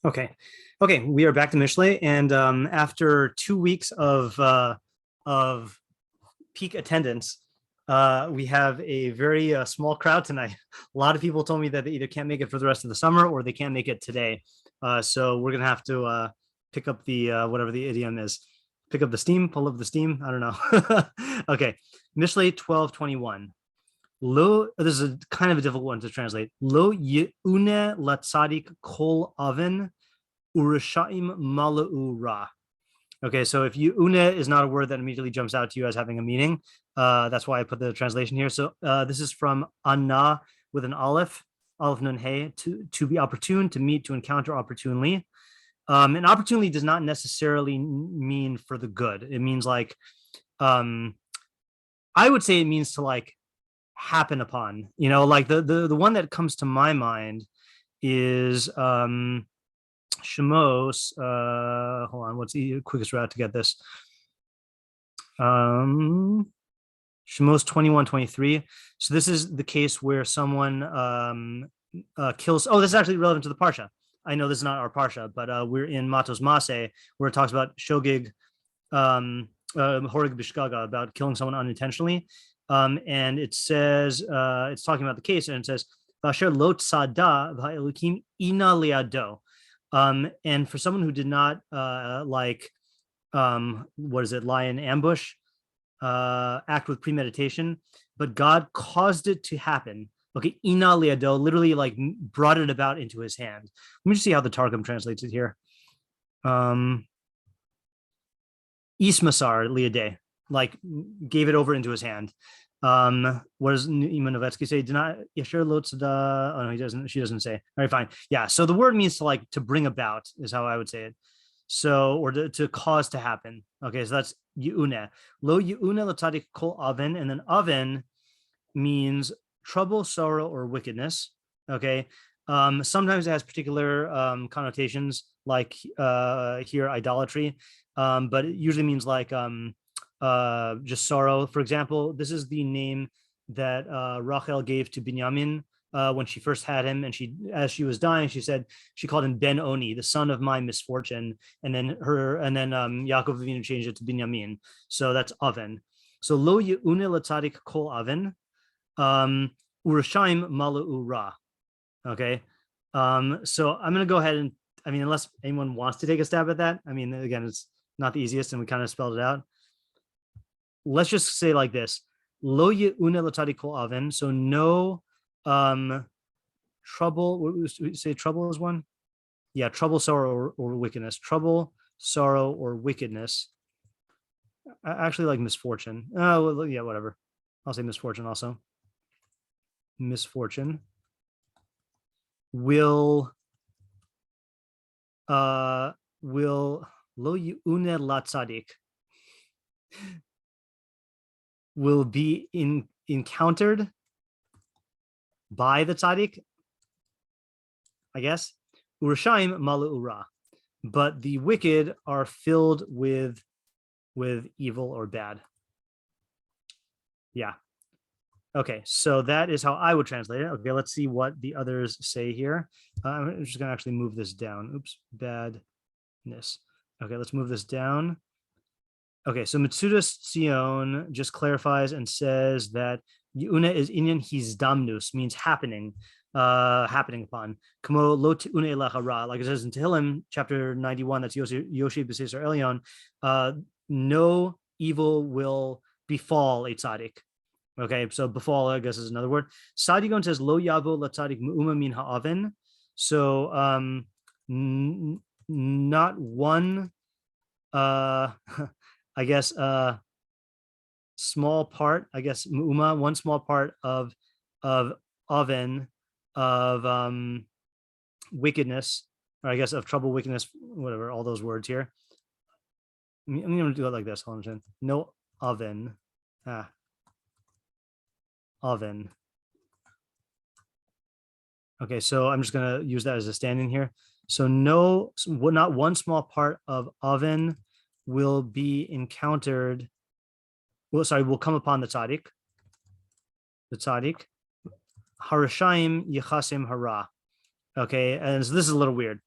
Okay. We are back to Mishlei, and after 2 weeks of peak attendance, we have a very small crowd tonight. A lot of people told me that they either can't make it for the rest of the summer or they can't make it today. So we're gonna have to pick up the whatever the idiom is, pick up the steam, pull up the steam. I don't know. Okay, Mishlei 12:21. Lo, this is a kind of a difficult one to translate. Lo yeune latzadik kol aven urashaim malau ra. Okay, so if une is not a word that immediately jumps out to you as having a meaning, that's why I put the translation here. So this is from anna with an aleph nun hey, to be opportune, to meet, to encounter opportunely. And opportunely does not necessarily mean for the good. It means like, I would say it means to like happen upon, like the one that comes to my mind is Shemos. Hold on, what's the quickest route to get this? Shemos 21:23. So this is the case where someone kills. Oh, this is actually relevant to the parsha. I know this is not our parsha, but we're in Matos Maseh, where it talks about shogig, horig bishgaga, about killing someone unintentionally. And it says, it's talking about the case, and it says, Vasher lot sada v'haelukim ina liado. And for someone who did not lie in ambush, act with premeditation, but God caused it to happen. Okay, ina liado, literally like brought it about into his hand. Let me just see how the Targum translates it here. Ismasar liade, like gave it over into his hand. What does Imanovetsky say? Did not Yasher Lotzada? Oh no, he doesn't. She doesn't say. All right, fine. Yeah. So the word means to bring about is how I would say it. So or to cause to happen. Okay, so that's Yeune. Lo Yeune Latzadik kol aven, and then aven means trouble, sorrow, or wickedness. Okay. Sometimes it has particular connotations, like here idolatry, but it usually means like just sorrow. For example, this is the name that Rachel gave to Binyamin when she first had him, and as she was dying, she called him Ben Oni, the son of my misfortune, and then Yaakov Avinu changed it to Binyamin. So that's Aven. So lo yeune latzadik kol Aven, urashaim malu ra. Okay, so I'm gonna go ahead and unless anyone wants to take a stab at that. Again, it's not the easiest, and we kind of spelled it out. Let's just say like this: Lo yeune latzadik kol aven. So no trouble. What would we say? Trouble is one. Yeah, trouble, sorrow, or wickedness. Trouble, sorrow, or wickedness. I actually like misfortune. Oh, well, yeah, whatever. I'll say misfortune also. Misfortune will lo yeune latzadik will be encountered by the tzaddik, I guess. Urashaim malu ura, but the wicked are filled with evil or bad. Yeah. Okay, so that is how I would translate it. Okay, let's see what the others say here. I'm just gonna actually move this down. Oops, badness. Okay, let's move this down. Okay, so Mitsudas Tzion just clarifies and says that Yeune is inyan hizdamnus, means happening upon. Kamo lo teune elecha ra, like it says in Tehillim, chapter 91, that's Yoshi B'Seisar Elyon, no evil will befall a tzaddik. Okay, so befall, I guess, is another word. Sadigon says lo yavo latzadik mu'uma min ha'aven. So not one I guess small part, I guess mu'uma, one small part of oven, of wickedness, or I guess of trouble, wickedness, whatever, all those words here. I'm gonna do it like this. Hold on. No oven. Oven. Okay, so I'm just gonna use that as a stand-in here. So not one small part of oven will be encountered. Will come upon the tzaddik. The tzaddik. Harashaim yichasim hara. Okay, and so this is a little weird.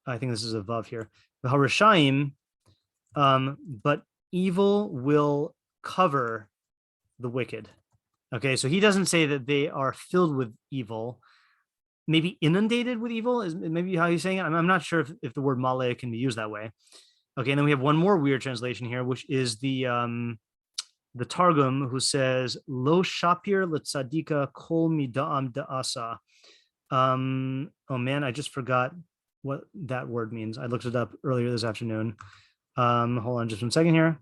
I think this is a vav here. The harashaim, but evil will cover the wicked. Okay, so he doesn't say that they are filled with evil, maybe inundated with evil is maybe how he's saying it. I'm not sure if the word male can be used that way. Okay, and then we have one more weird translation here, which is the Targum, who says lo shapir letzadika kol midam da'asa. Oh man, I just forgot what that word means. I looked it up earlier this afternoon. Hold on just 1 second here.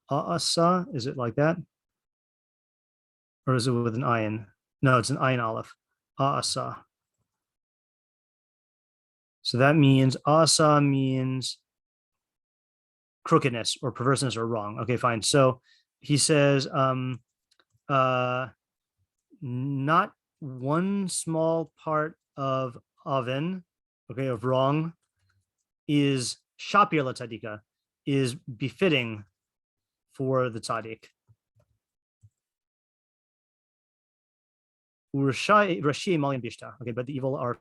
Asa, is it like that? Or is it with an ayin? No, it's an ayin aleph. Asa. So that means asa means crookedness or perverseness or wrong. Okay, fine. So he says, not one small part of oven, okay, of wrong, is shapir l'tzadika, is befitting for the tzaddik. Okay, but the evil are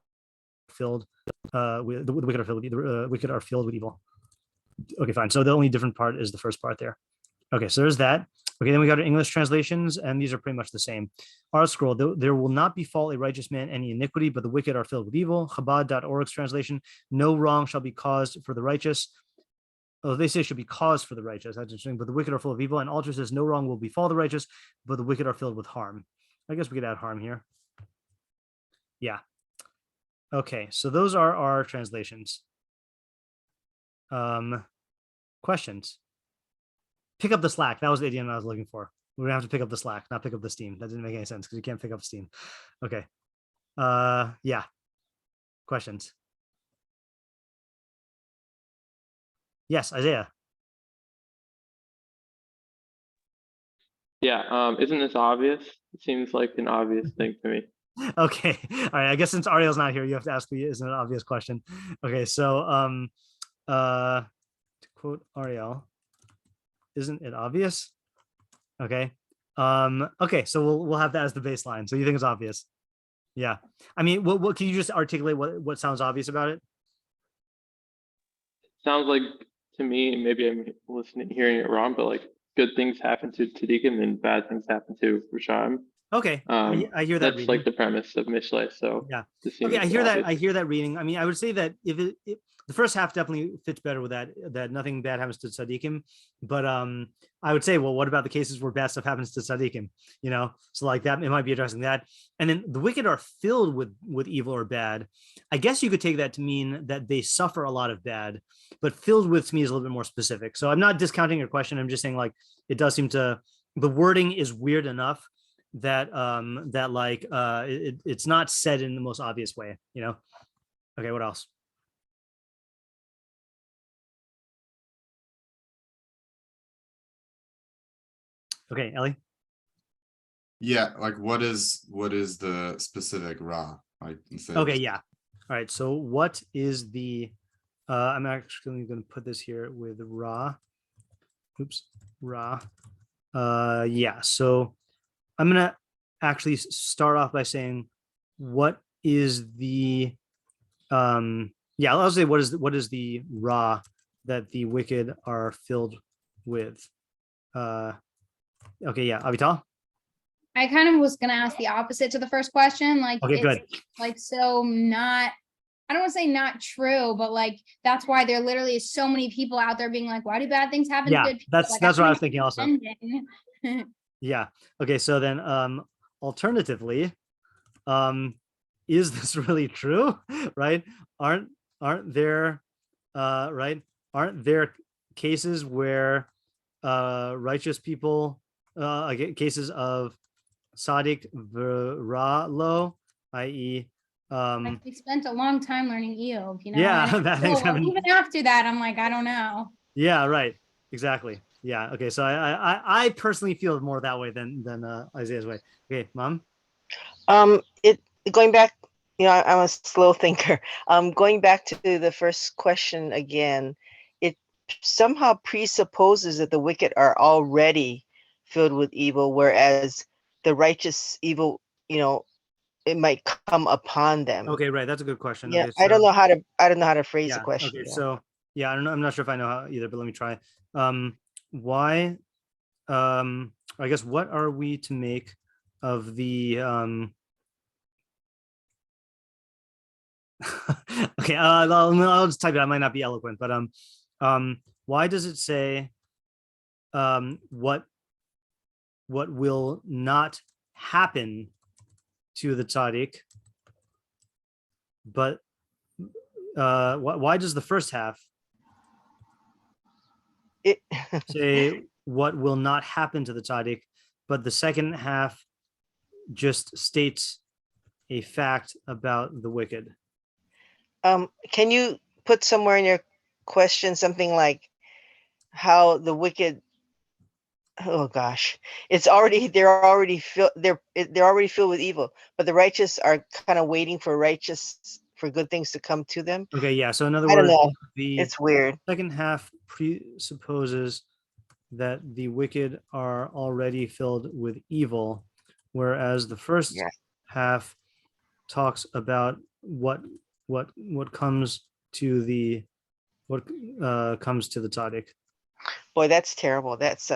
filled with the wicked are filled with the wicked are filled with evil. Okay, fine. So the only different part is the first part there. Okay, so there's that. Okay, then we got our English translations, and these are pretty much the same. Our scroll, there will not befall a righteous man any iniquity, but the wicked are filled with evil. Chabad.org's translation, no wrong shall be caused for the righteous. Oh, they say should be caused for the righteous. That's interesting. But the wicked are full of evil. And Alter says no wrong will befall the righteous, but the wicked are filled with harm. I guess we could add harm here. Yeah. Okay, so those are our translations. Questions? Pick up the slack. That was the idiom I was looking for. We're gonna have to pick up the slack, not pick up the steam. That didn't make any sense because you can't pick up steam. Okay. Yeah. Questions? Yes, Isaiah. Yeah, isn't this obvious? It seems like an obvious thing to me. Okay. All right. I guess since Ariel's not here, you have to ask me, isn't it an obvious question? Okay, so to quote Ariel, isn't it obvious? Okay. Okay, so we'll have that as the baseline. So you think it's obvious? Yeah. I mean, what can you just articulate what sounds obvious about it? Sounds like to me, maybe I'm hearing it wrong, but like good things happen to tzaddikim and bad things happen to Rashaim. Okay, I hear that. That's reading. like the premise of Mishlei. So yeah, okay, I hear that. I hear that reading. I mean, I would say that if the first half definitely fits better with that nothing bad happens to tzaddikim, but I would say, well, what about the cases where bad stuff happens to tzaddikim? You know, so like that, it might be addressing that. And then the wicked are filled with evil or bad. I guess you could take that to mean that they suffer a lot of bad, but filled with to me is a little bit more specific. So I'm not discounting your question. I'm just saying like it does seem to, the wording is weird enough that it's not said in the most obvious way, you know. Okay, what else? Okay, Ellie. Yeah, like what is the specific ra? Like okay, yeah. All right, so what is the I'm actually going to put this here with ra. Oops, ra. Yeah, so I'm going to actually start off by saying what is the yeah, I'll say what is the ra that the wicked are filled with. Okay, yeah, Avital. I kind of was gonna ask the opposite to the first question. Like, okay, it's good. Like, so not, I don't want to say not true, but like that's why there literally is so many people out there being like, why do bad things happen to good people? That's like, what I was thinking also. Yeah. Okay, so then alternatively, is this really true? Right? Aren't there right? Aren't there cases where righteous people cases of Sadiq Viralo, i.e. We spent a long time learning Eov, you know. Yeah, even after that, I'm like, I don't know. Yeah, right. Exactly. Yeah. Okay. So I personally feel more that way than Isaiah's way. Okay, Mom. It going back, you know, I'm a slow thinker. Going back to the first question again, it somehow presupposes that the wicked are already filled with evil, whereas the righteous evil it might come upon them. Okay, right. That's a good question. Yeah, Okay, I don't know how to phrase the yeah, question. okay, Yeah. so yeah, I don't know. I'm not sure if I know how either, but let me try. Why? I guess what are we to make of the okay, I'll just type it. I might not be eloquent, but why does it say what will not happen to the tzaddik, but why does the first half say what will not happen to the tzaddik, but the second half just states a fact about the wicked? Can you put somewhere in your question something like how the wicked? Oh gosh, they're already filled with evil, but the righteous are kind of waiting for good things to come to them. Okay, yeah. So in other I don't words, know. the It's weird. second half presupposes that the wicked are already filled with evil, whereas the first Yeah. half talks about what comes to the tzaddik. Boy, that's terrible. That's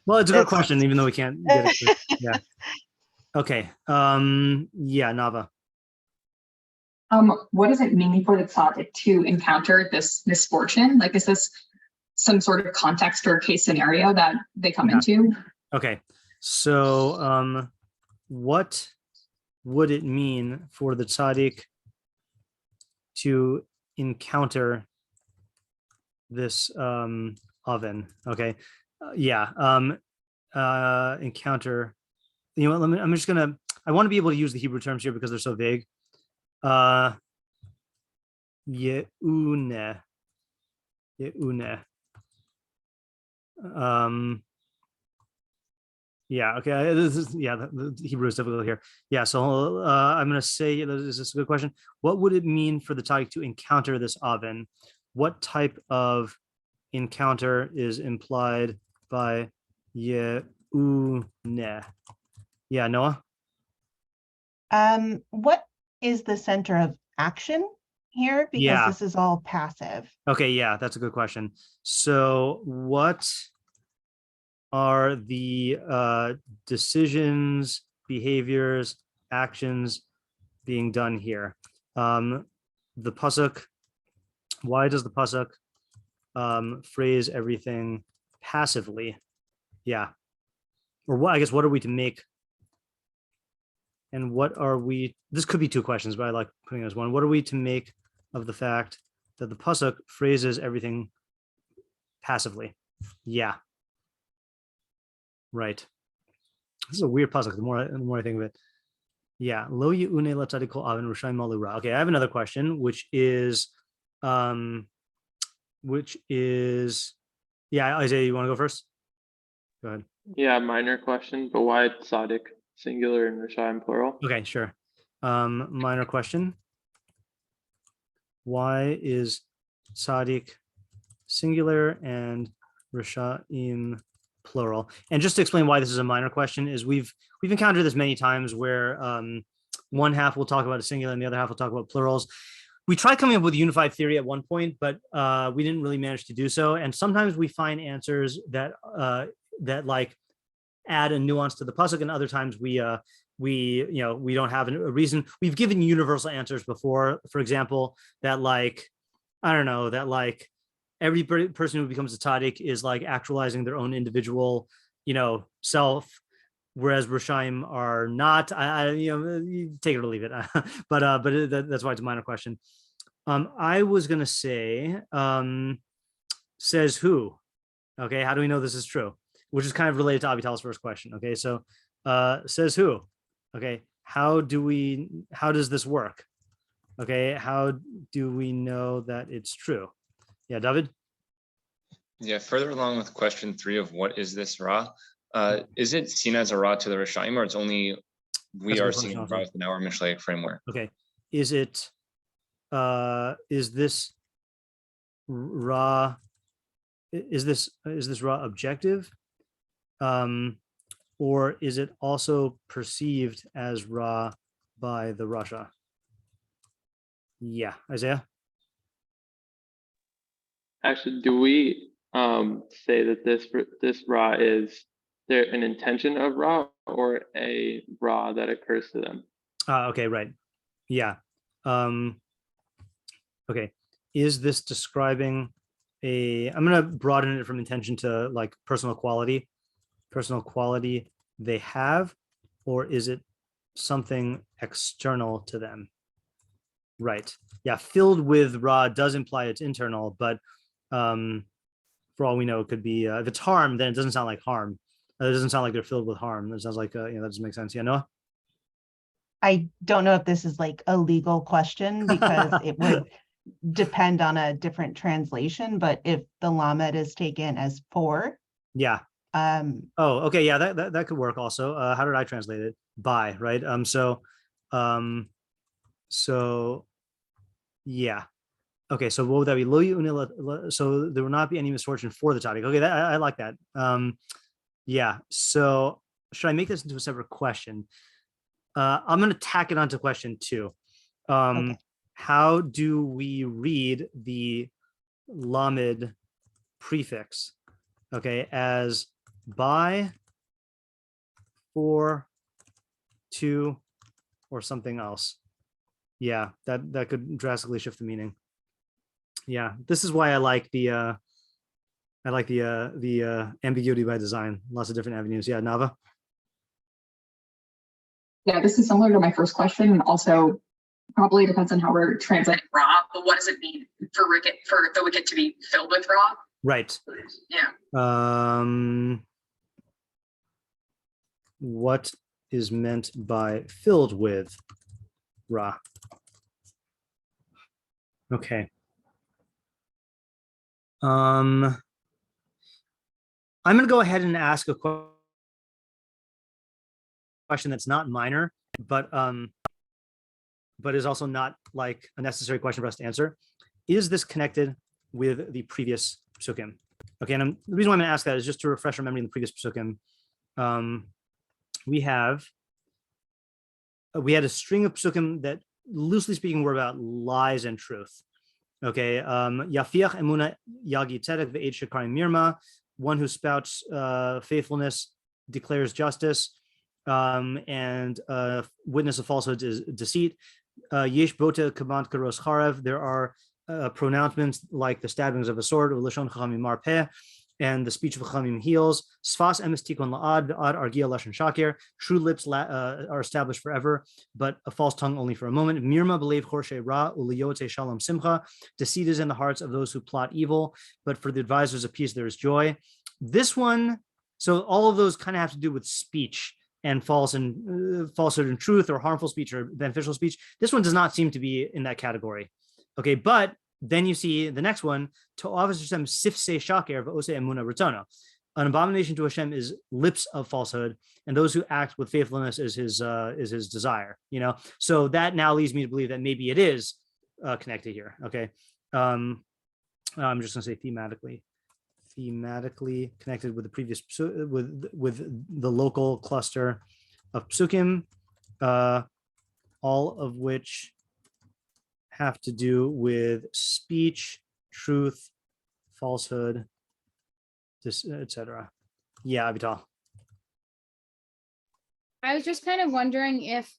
Well, it's a good question, even though we can't get it. Yeah. Okay. Yeah, Nava. What does it mean for the tzaddik to encounter this misfortune? Like, is this some sort of context or case scenario that they come into? Okay. So, what would it mean for the tzaddik to encounter this oven? Okay. Encounter. You know what? I want to be able to use the Hebrew terms here because they're so vague. Yeune. Yeah, okay. The Hebrew is difficult here. Yeah, so I'm going to say, is this a good question? What would it mean for the tzaddik to encounter this oven? What type of encounter is implied by yeune? Yeah, Noah? What is the center of action here? Because this is all passive. Okay, yeah, that's a good question. So what are the decisions, behaviors, actions being done here? The pasuk, why does the pasuk phrase everything passively? Yeah. Or what, I guess, what are we to make? And what are we, this could be two questions, but I like putting it as one. What are we to make of the fact that the pasuk phrases everything passively? Yeah. Right. This is a weird pasuk. The more I think of it. Yeah. Lo yeune l'tzadik kol aven r'shaim malu ra. Okay, I have another question, which is, yeah, Isaiah, you want to go first? Go ahead. Yeah, minor question, but why tzaddik singular and Rasha plural? Okay, sure. Minor question. Why is tzaddik singular and Rashaim plural? And just to explain why this is a minor question is we've encountered this many times where one half will talk about a singular and the other half will talk about plurals. We tried coming up with a unified theory at one point, but we didn't really manage to do so. And sometimes we find answers that like add a nuance to the pasuk, and other times we don't have a reason. We've given universal answers before, for example, that like, I don't know, that like every person who becomes a tzaddik is like actualizing their own individual, self, whereas Rashaim are not. I take it or leave it, but that's why it's a minor question. I was gonna say, says who? Okay, how do we know this is true? Which is kind of related to Avital's first question. Okay, so says who? Okay, how does this work? Okay, how do we know that it's true? Yeah, David? Yeah, further along with question 3 of what is this Ra? Is it seen as a Ra to the Rishaim, or it's only we are seeing Ra within our Mishlei framework? Okay, is this Ra? Is this Ra objective? or is it also perceived as Ra by the Rasha? Yeah, Isaiah? Actually, do we say that this Ra is there an intention of Ra or a Ra that occurs to them? Okay, right. Yeah. Okay. Is this describing I'm going to broaden it from intention to like personal quality they have, or is it something external to them? Right. Yeah. Filled with Ra does imply it's internal, but for all we know, it could be, if it's harm, then it doesn't sound like harm. It doesn't sound like they're filled with harm. It sounds like, that doesn't make sense. Yeah, Noah? I don't know if this is like a legal question because it would depend on a different translation, but if the lamed is taken as for. Yeah. Oh, okay. Yeah, that could work also. How did I translate it? By, right? So yeah. Okay, so what would that be? So there will not be any misfortune for the tzaddik. Okay, I like that. Yeah. So should I make this into a separate question? I'm going to tack it onto question 2. Okay. How do we read the lamed prefix? Okay, as by, for, to, or something else? Yeah, that could drastically shift the meaning. Yeah, this is why I like the ambiguity by design. Lots of different avenues. Yeah, Nava. Yeah, this is similar to my first question, and also probably depends on how we're translating Ra. But what does it mean for the wicked to be filled with Ra? Right. Yeah. What is meant by filled with Ra? Okay. I'm going to go ahead and ask a question that's not minor, but is also not like a necessary question for us to answer. Is this connected with the previous psukim? Okay, and the reason why I'm going to ask that is just to refresh our memory in the previous psukim. We had a string of psukim that, loosely speaking, were about lies and truth. Okay, Yafiach emuna yagi tzedek ve'ed shekarim mirma, one who spouts faithfulness declares justice, and witness of falsehoods is deceit. Yesh bota kabant karos charev, there are pronouncements like the stabbings of a sword, lashon chachamim marpeh, and the speech of chachamim heals. Sfas emes tikon la'ad, ve'ad argia lashon shakir, true lips are established forever, but a false tongue only for a moment. Mirma b'leiv chorshe ra, uliyote shalom simcha, deceit is in the hearts of those who plot evil, but for the advisors of peace there is joy. This one, so all of those kind of have to do with speech and falsehood and truth, or harmful speech or beneficial speech. This one does not seem to be in that category. Okay, but then you see the next one, to office Hashem sifse shaker v'ose emuna ratono. An abomination to Hashem is lips of falsehood, and those who act with faithfulness is his desire. So that now leads me to believe that maybe it is connected here. Okay, I'm just going to say thematically connected with the previous with the local cluster of psukim, all of which have to do with speech, truth, falsehood, etc. Yeah, Avital. I was just kind of wondering if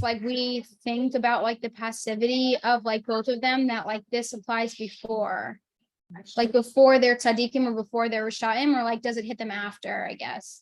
like we think about like the passivity of like both of them, that like this applies before their tzaddikim or before their rishaim, or like does it hit them after, I guess?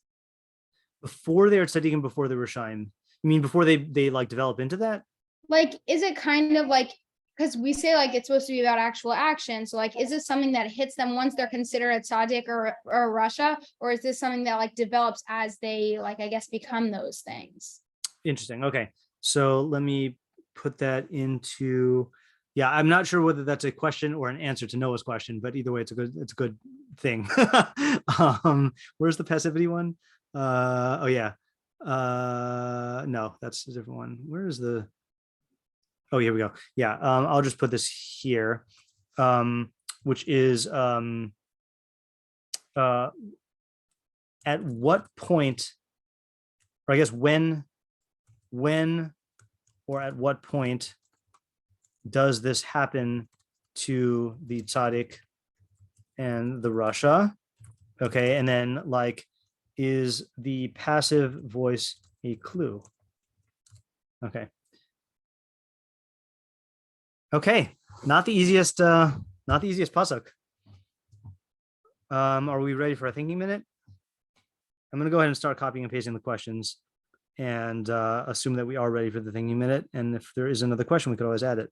Before they're tzaddikim, before the rishaim. You mean before they like develop into that? Like, is it kind of like, because we say like it's supposed to be about actual action. So like, is this something that hits them once they're considered a tzaddik or a Rasha, or is this something that like develops as they like, I guess, become those things? Interesting. Okay. So let me put that into, yeah, I'm not sure whether that's a question or an answer to Noah's question, but either way, it's a good thing. Where's the passivity one? Oh yeah. No, that's a different one. Where is the, oh, here we go. Yeah. I'll just put this here, which is, at what point or I guess when or at what point does this happen to the tzaddik and the Rasha? Okay, and then like, is the passive voice a clue? Okay. Okay, not the easiest pasuk. Are we ready for a thinking minute? I'm gonna go ahead and start copying and pasting the questions and assume that we are ready for the thinking minute. And if there is another question, we could always add it.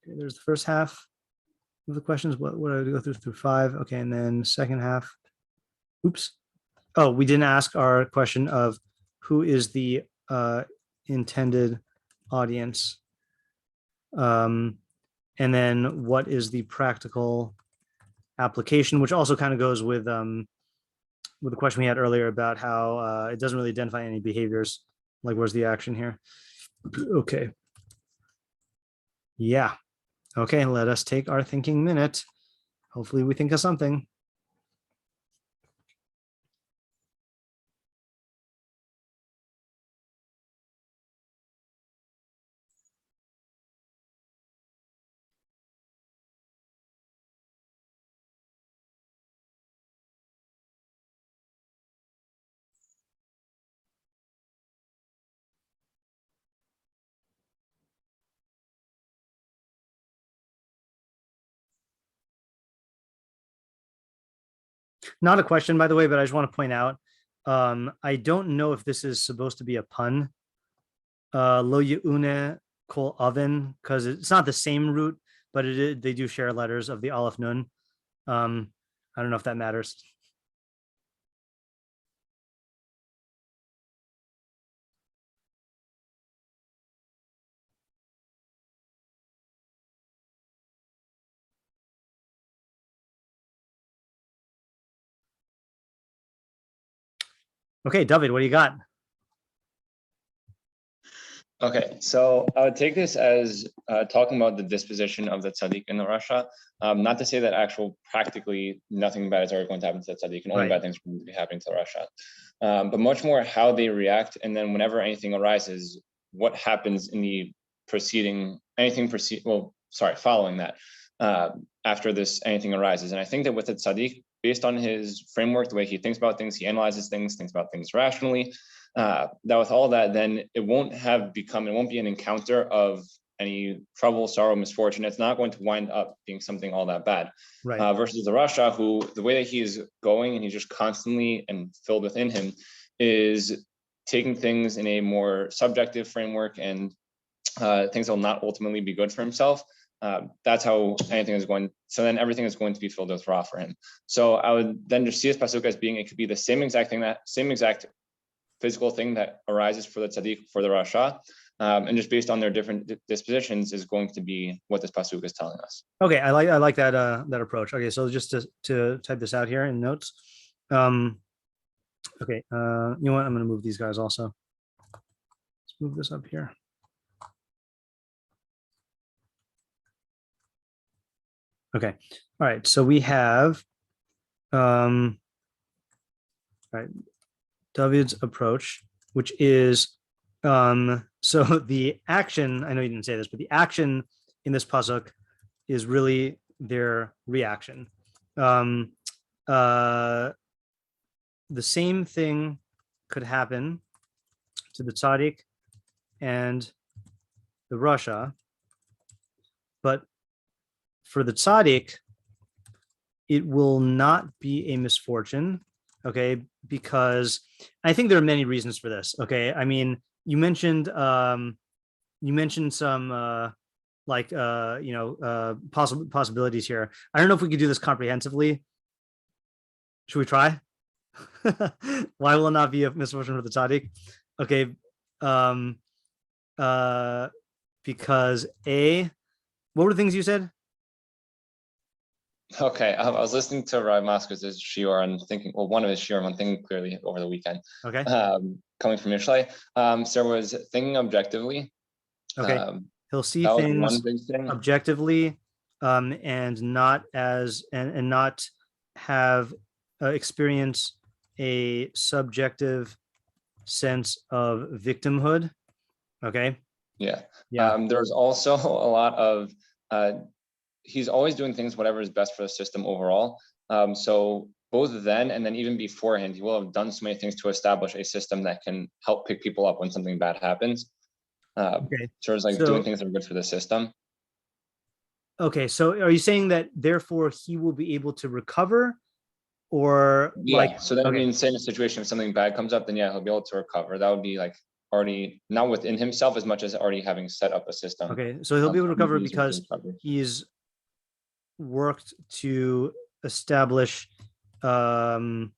Okay, there's the first half of the questions. What did I go through 5? Okay, and then second half. Oops. Oh, we didn't ask our question of who is the intended audience. And then what is the practical application, which also kind of goes with the question we had earlier about how it doesn't really identify any behaviors. Like, where's the action here? Okay. Yeah. Okay, let us take our thinking minute. Hopefully we think of something. Not a question, by the way, but I just want to point out, I don't know if this is supposed to be a pun. Lo yeune kol oven, because it's not the same root, but they do share letters of the aleph nun. I don't know if that matters. Okay, David, what do you got? Okay, so I would take this as talking about the disposition of the tzaddik and the Rasha. Not to say that practically nothing bad is ever going to happen to the tzaddik, and only bad things are going to be happening to the Rasha. But much more how they react, and then whenever anything arises, what happens in the following that, after anything arises. And I think that with the tzaddik, based on his framework, the way he thinks about things, he analyzes things, thinks about things rationally, that with all that, then it won't be an encounter of any trouble, sorrow, misfortune. It's not going to wind up being something all that bad. Right. Versus the Rasha, who the way that he is going and he's just constantly and filled within him is taking things in a more subjective framework and things that will not ultimately be good for himself. That's how anything is going. So then everything is going to be filled with Ra for him. So I would then just see this pasuk as being, it could be the same exact physical thing that arises for the tzaddik, for the Rasha, and just based on their different dispositions is going to be what this pasuk is telling us. Okay, I like that approach. Okay, so just to type this out here in notes. Okay, you know what? I'm going to move these guys also. Let's move this up here. Okay, all right. So we have, all right, David's approach, which is, so the action, I know you didn't say this, but the action in this pasuk is really their reaction. The same thing could happen to the tzaddik and the Rasha, but for the tzaddik, it will not be a misfortune, okay? Because I think there are many reasons for this, okay? I mean, you mentioned some possibilities here. I don't know if we could do this comprehensively. Should we try? Why will it not be a misfortune for the tzaddik? Okay, because what were the things you said? Okay, I was listening to Rabbi Moscow's shiur and thinking, well, one of his shiur, I'm thinking clearly over the weekend. Okay. Coming from Mishlei, so there was thinking objectively. Okay. He'll see things objectively, and not have experience a subjective sense of victimhood. Okay. Yeah. Yeah. There's also a lot of, he's always doing things, whatever is best for the system overall. So both then and then even beforehand, he will have done so many things to establish a system that can help pick people up when something bad happens. Okay. So it's like doing things that are good for the system. Okay. So are you saying that therefore he will be able to recover, or Yeah. like, So that okay. means, say in a situation, if something bad comes up, then yeah, he'll be able to recover. That would be like already not within himself as much as already having set up a system. Okay. So he'll be able to recover He's because recovered. he's worked to establish a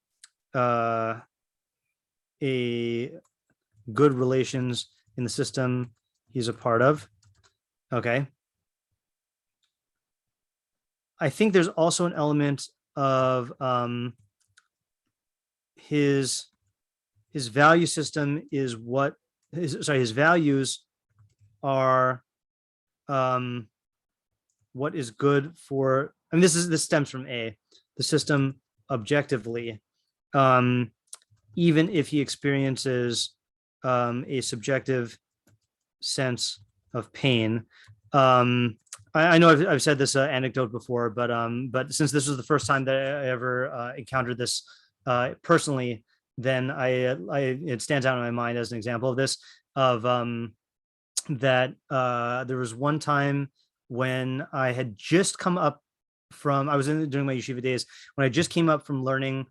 good relations in the system he's a part of. Okay. I think there's also an element of his value system is what his values are what is good for, I mean, this stems from the system objectively, even if he experiences a subjective sense of pain. I know I've said this anecdote before, but since this was the first time that I ever encountered this personally, then it stands out in my mind as an example of this, of that there was one time when I had just come up from, I was during my yeshiva days, when I just came up from learning,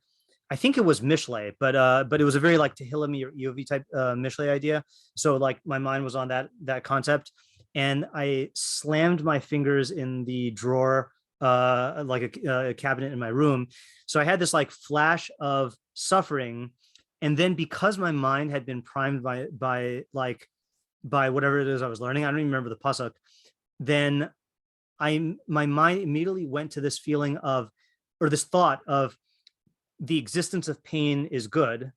I think it was Mishlei, but it was a very like Tehillim Yovi type Mishlei idea. So like my mind was on that concept, and I slammed my fingers in the drawer, like a cabinet in my room. So I had this like flash of suffering, and then because my mind had been primed by whatever it is I was learning, I don't even remember the pasuk, then my mind immediately went to this feeling of, or this thought of, the existence of pain is good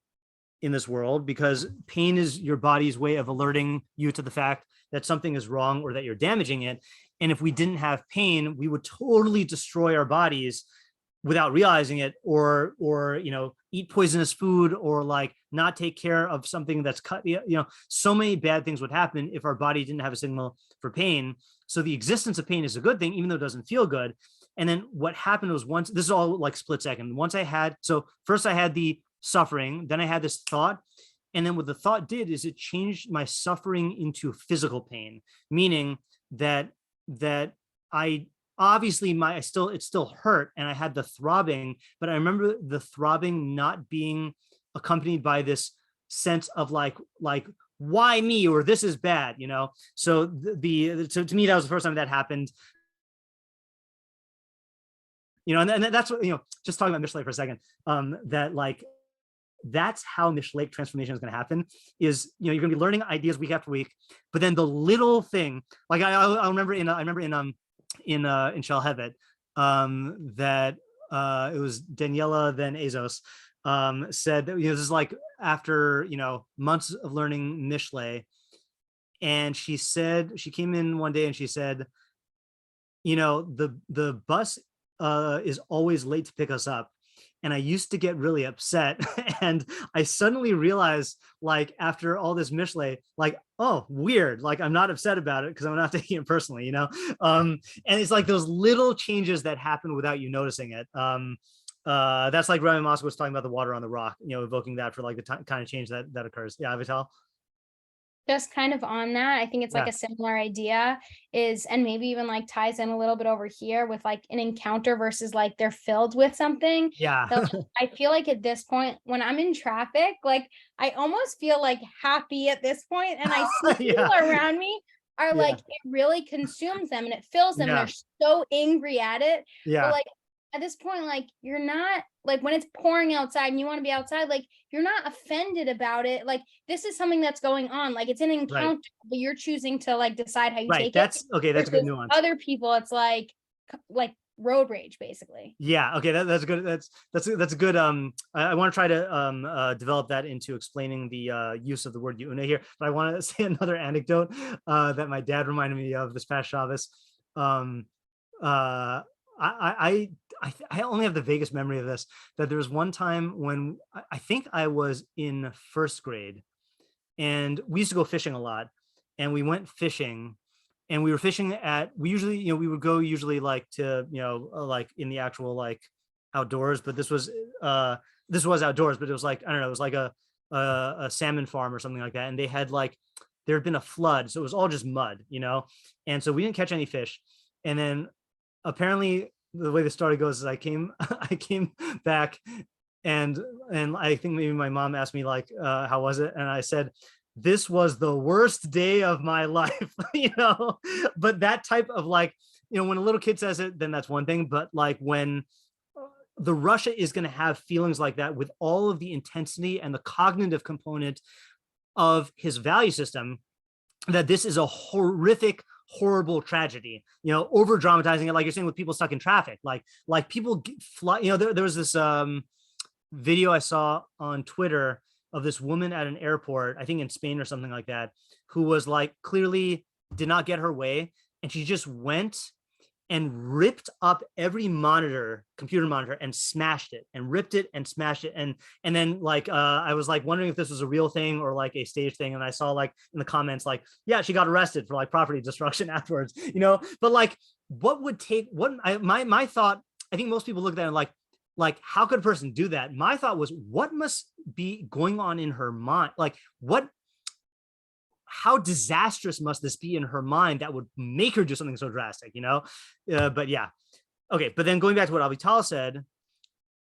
in this world, because pain is your body's way of alerting you to the fact that something is wrong or that you're damaging it. And if we didn't have pain, we would totally destroy our bodies without realizing it, or eat poisonous food, or like not take care of something that's cut. So many bad things would happen if our body didn't have a signal for pain. So the existence of pain is a good thing, even though it doesn't feel good. And then what happened was, once, this is all like split second. Once first I had the suffering, then I had this thought. And then what the thought did is it changed my suffering into physical pain, meaning that I obviously it still hurt and I had the throbbing, but I remember the throbbing not being accompanied by this sense of like why me, or this is bad, So so to me, that was the first time that happened. And that's what, just talking about Mishlei for a second, that like, that's how Mishlei transformation is going to happen, is, you're going to be learning ideas week after week, but then the little thing, like I remember in Shalhevet, that it was Daniela, then Azos, said that, this is like after, months of learning Mishlei. And she came in one day and she said, the bus is always late to pick us up. And I used to get really upset. And I suddenly realized, like, after all this Mishlei, like, oh, weird. Like, I'm not upset about it because I'm not taking it personally, And it's like those little changes that happen without you noticing it. That's like Rabbi Mosk was talking about the water on the rock, evoking that for like the kind of change that occurs. Yeah, Vital? Just kind of on that, I think it's like a similar idea and maybe even like ties in a little bit over here with like an encounter versus like they're filled with something. Yeah. So I feel like at this point, when I'm in traffic, like I almost feel like happy at this point, and I see people around me are like, it really consumes them and it fills them and they're so angry at it. Yeah. But like at this point, like you're not, like when it's pouring outside and you want to be outside, like you're not offended about it. Like this is something that's going on. Like it's an encounter, but you're choosing to like decide how you take it. That's okay. That's a good nuance. Other people, it's like road rage, basically. Yeah. Okay. That's good. That's a good. I want to try to develop that into explaining the use of the word Yona here. But I want to say another anecdote that my dad reminded me of this past Shabbos. I only have the vaguest memory of this, that there was one time when I think I was in first grade, and we used to go fishing a lot, and we went fishing, and we were fishing we usually, we would go usually like to, like in the actual like outdoors, but this was outdoors, but it was like, I don't know, it was like a salmon farm or something like that. And they had like, there had been a flood. So it was all just mud, and so we didn't catch any fish. And then apparently the way the story goes is I came back, and I think maybe my mom asked me like, how was it? And I said, this was the worst day of my life, but that type of like, when a little kid says it, then that's one thing. But like when the Rasha is going to have feelings like that with all of the intensity and the cognitive component of his value system, that this is a horrific, horrible tragedy, over dramatizing it, like you're saying, with people stuck in traffic, like people fly, there was this video I saw on Twitter of this woman at an airport, I think in Spain or something like that, who was like clearly did not get her way, and she just went and ripped up every computer monitor, and smashed it, and ripped it and smashed it. And then like, I was like wondering if this was a real thing or like a stage thing. And I saw like in the comments, like, yeah, she got arrested for like property destruction afterwards, but like, my thought, I think most people look at that and like, how could a person do that? My thought was, what must be going on in her mind? Like how disastrous must this be in her mind that would make her do something so drastic, but yeah. Okay. But then going back to what Avital said,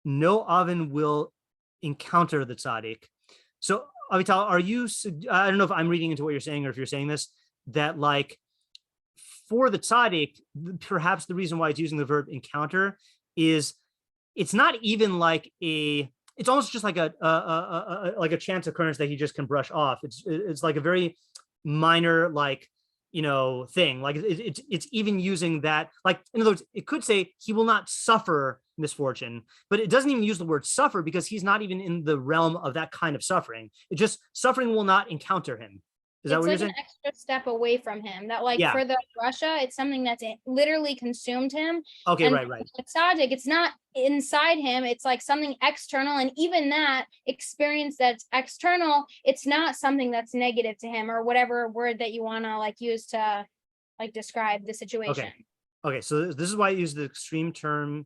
no Avin will encounter the tzaddik. So Avital, I don't know if I'm reading into what you're saying, or if you're saying this, that like for the tzaddik, perhaps the reason why it's using the verb encounter is it's not even like it's almost just like a chance occurrence that he just can brush off. It's like a very minor, like, thing. Like it's even using that, like, in other words, it could say he will not suffer misfortune, but it doesn't even use the word suffer because he's not even in the realm of that kind of suffering. It just, suffering will not encounter him. Is that what you're saying? It's like an extra step away from him. That like Yeah. for the Rasha, it's something that's literally consumed him. Okay, and right. The tzaddik, it's not inside him. It's like something external, and even that experience that's external, it's not something that's negative to him, or whatever word that you want to like use to like describe the situation. Okay, so this is why I use the extreme term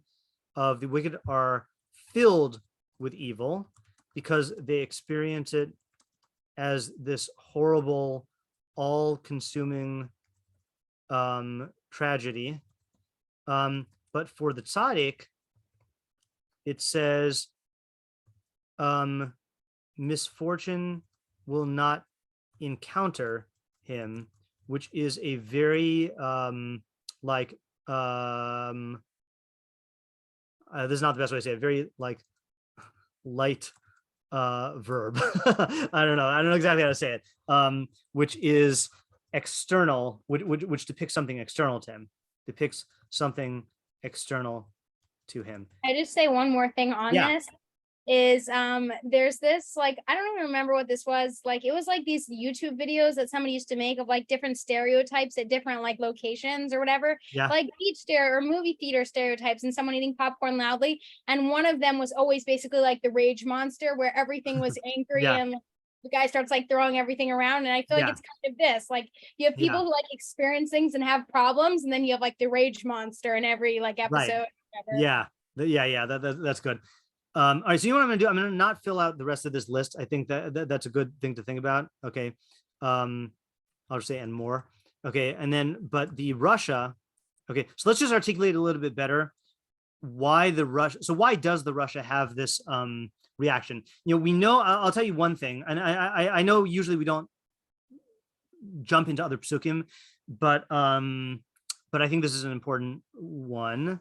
of the wicked are filled with evil, because they experience it as this horrible, all-consuming tragedy. But for the tzaddik, it says misfortune will not encounter him, which is a very this is not the best way to say it, very like light verb. I don't know exactly how to say it, which is external, which depicts something external to him, I just say one more thing on this is there's this, like, I don't even remember what this was, like it was like these YouTube videos that somebody used to make of like different stereotypes at different like locations or whatever, like beach or movie theater stereotypes, and someone eating popcorn loudly, and one of them was always basically like the rage monster, where everything was angry and the guy starts like throwing everything around. And I feel like it's kind of this, like you have people who like experience things and have problems, and then you have like the rage monster in every like episode. That's good. All right, so you know what I'm gonna do? I'm gonna not fill out the rest of this list. I think that's a good thing to think about. Okay, I'll just say and more. Okay, and then but the Rasha. Okay, so let's just articulate a little bit better why the Rasha. So why does the Rasha have this reaction? We know. I'll tell you one thing, and I know usually we don't jump into other psukim, but I think this is an important one.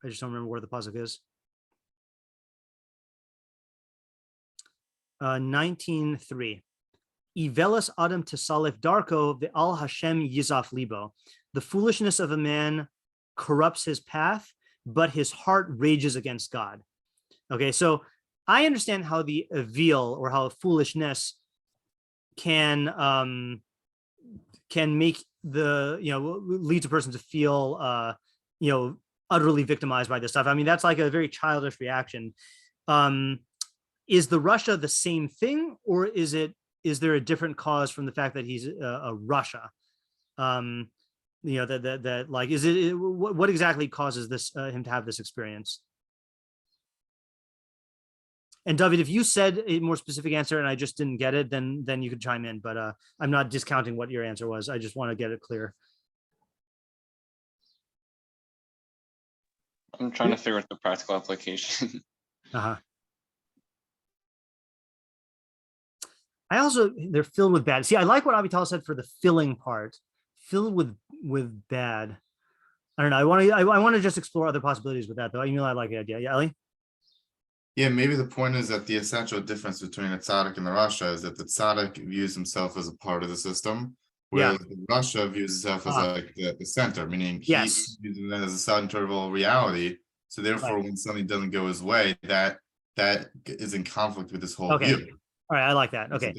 I just don't remember where the pasuk is. 19:3. Ivelas Adam Tesalif Darko ve'al Hashem Yizaf Libo. The foolishness of a man corrupts his path, but his heart rages against God. Okay, so I understand how the avil, or how foolishness can make leads a person to feel utterly victimized by this stuff. I mean, that's like a very childish reaction. Is the Rasha the same thing, or is there a different cause from the fact that he's a Rasha? What exactly causes this him to have this experience? And David, if you said a more specific answer and I just didn't get it, then you could chime in, but I'm not discounting what your answer was. I just want to get it clear. I'm trying to figure out the practical application. Uh-huh. They're filled with bad. See, I like what Avital said for the filling part. Filled with bad. I don't know. I want to just explore other possibilities with that, though. I like the idea. Yeah, Ellie? Yeah, maybe the point is that the essential difference between a tzaddik and the Rasha is that the tzaddik views himself as a part of the system, whereas the Rasha views himself as like the center, meaning he views it as a center of all reality. So therefore, when something doesn't go his way, that is in conflict with this whole view. All right, I like that. Okay.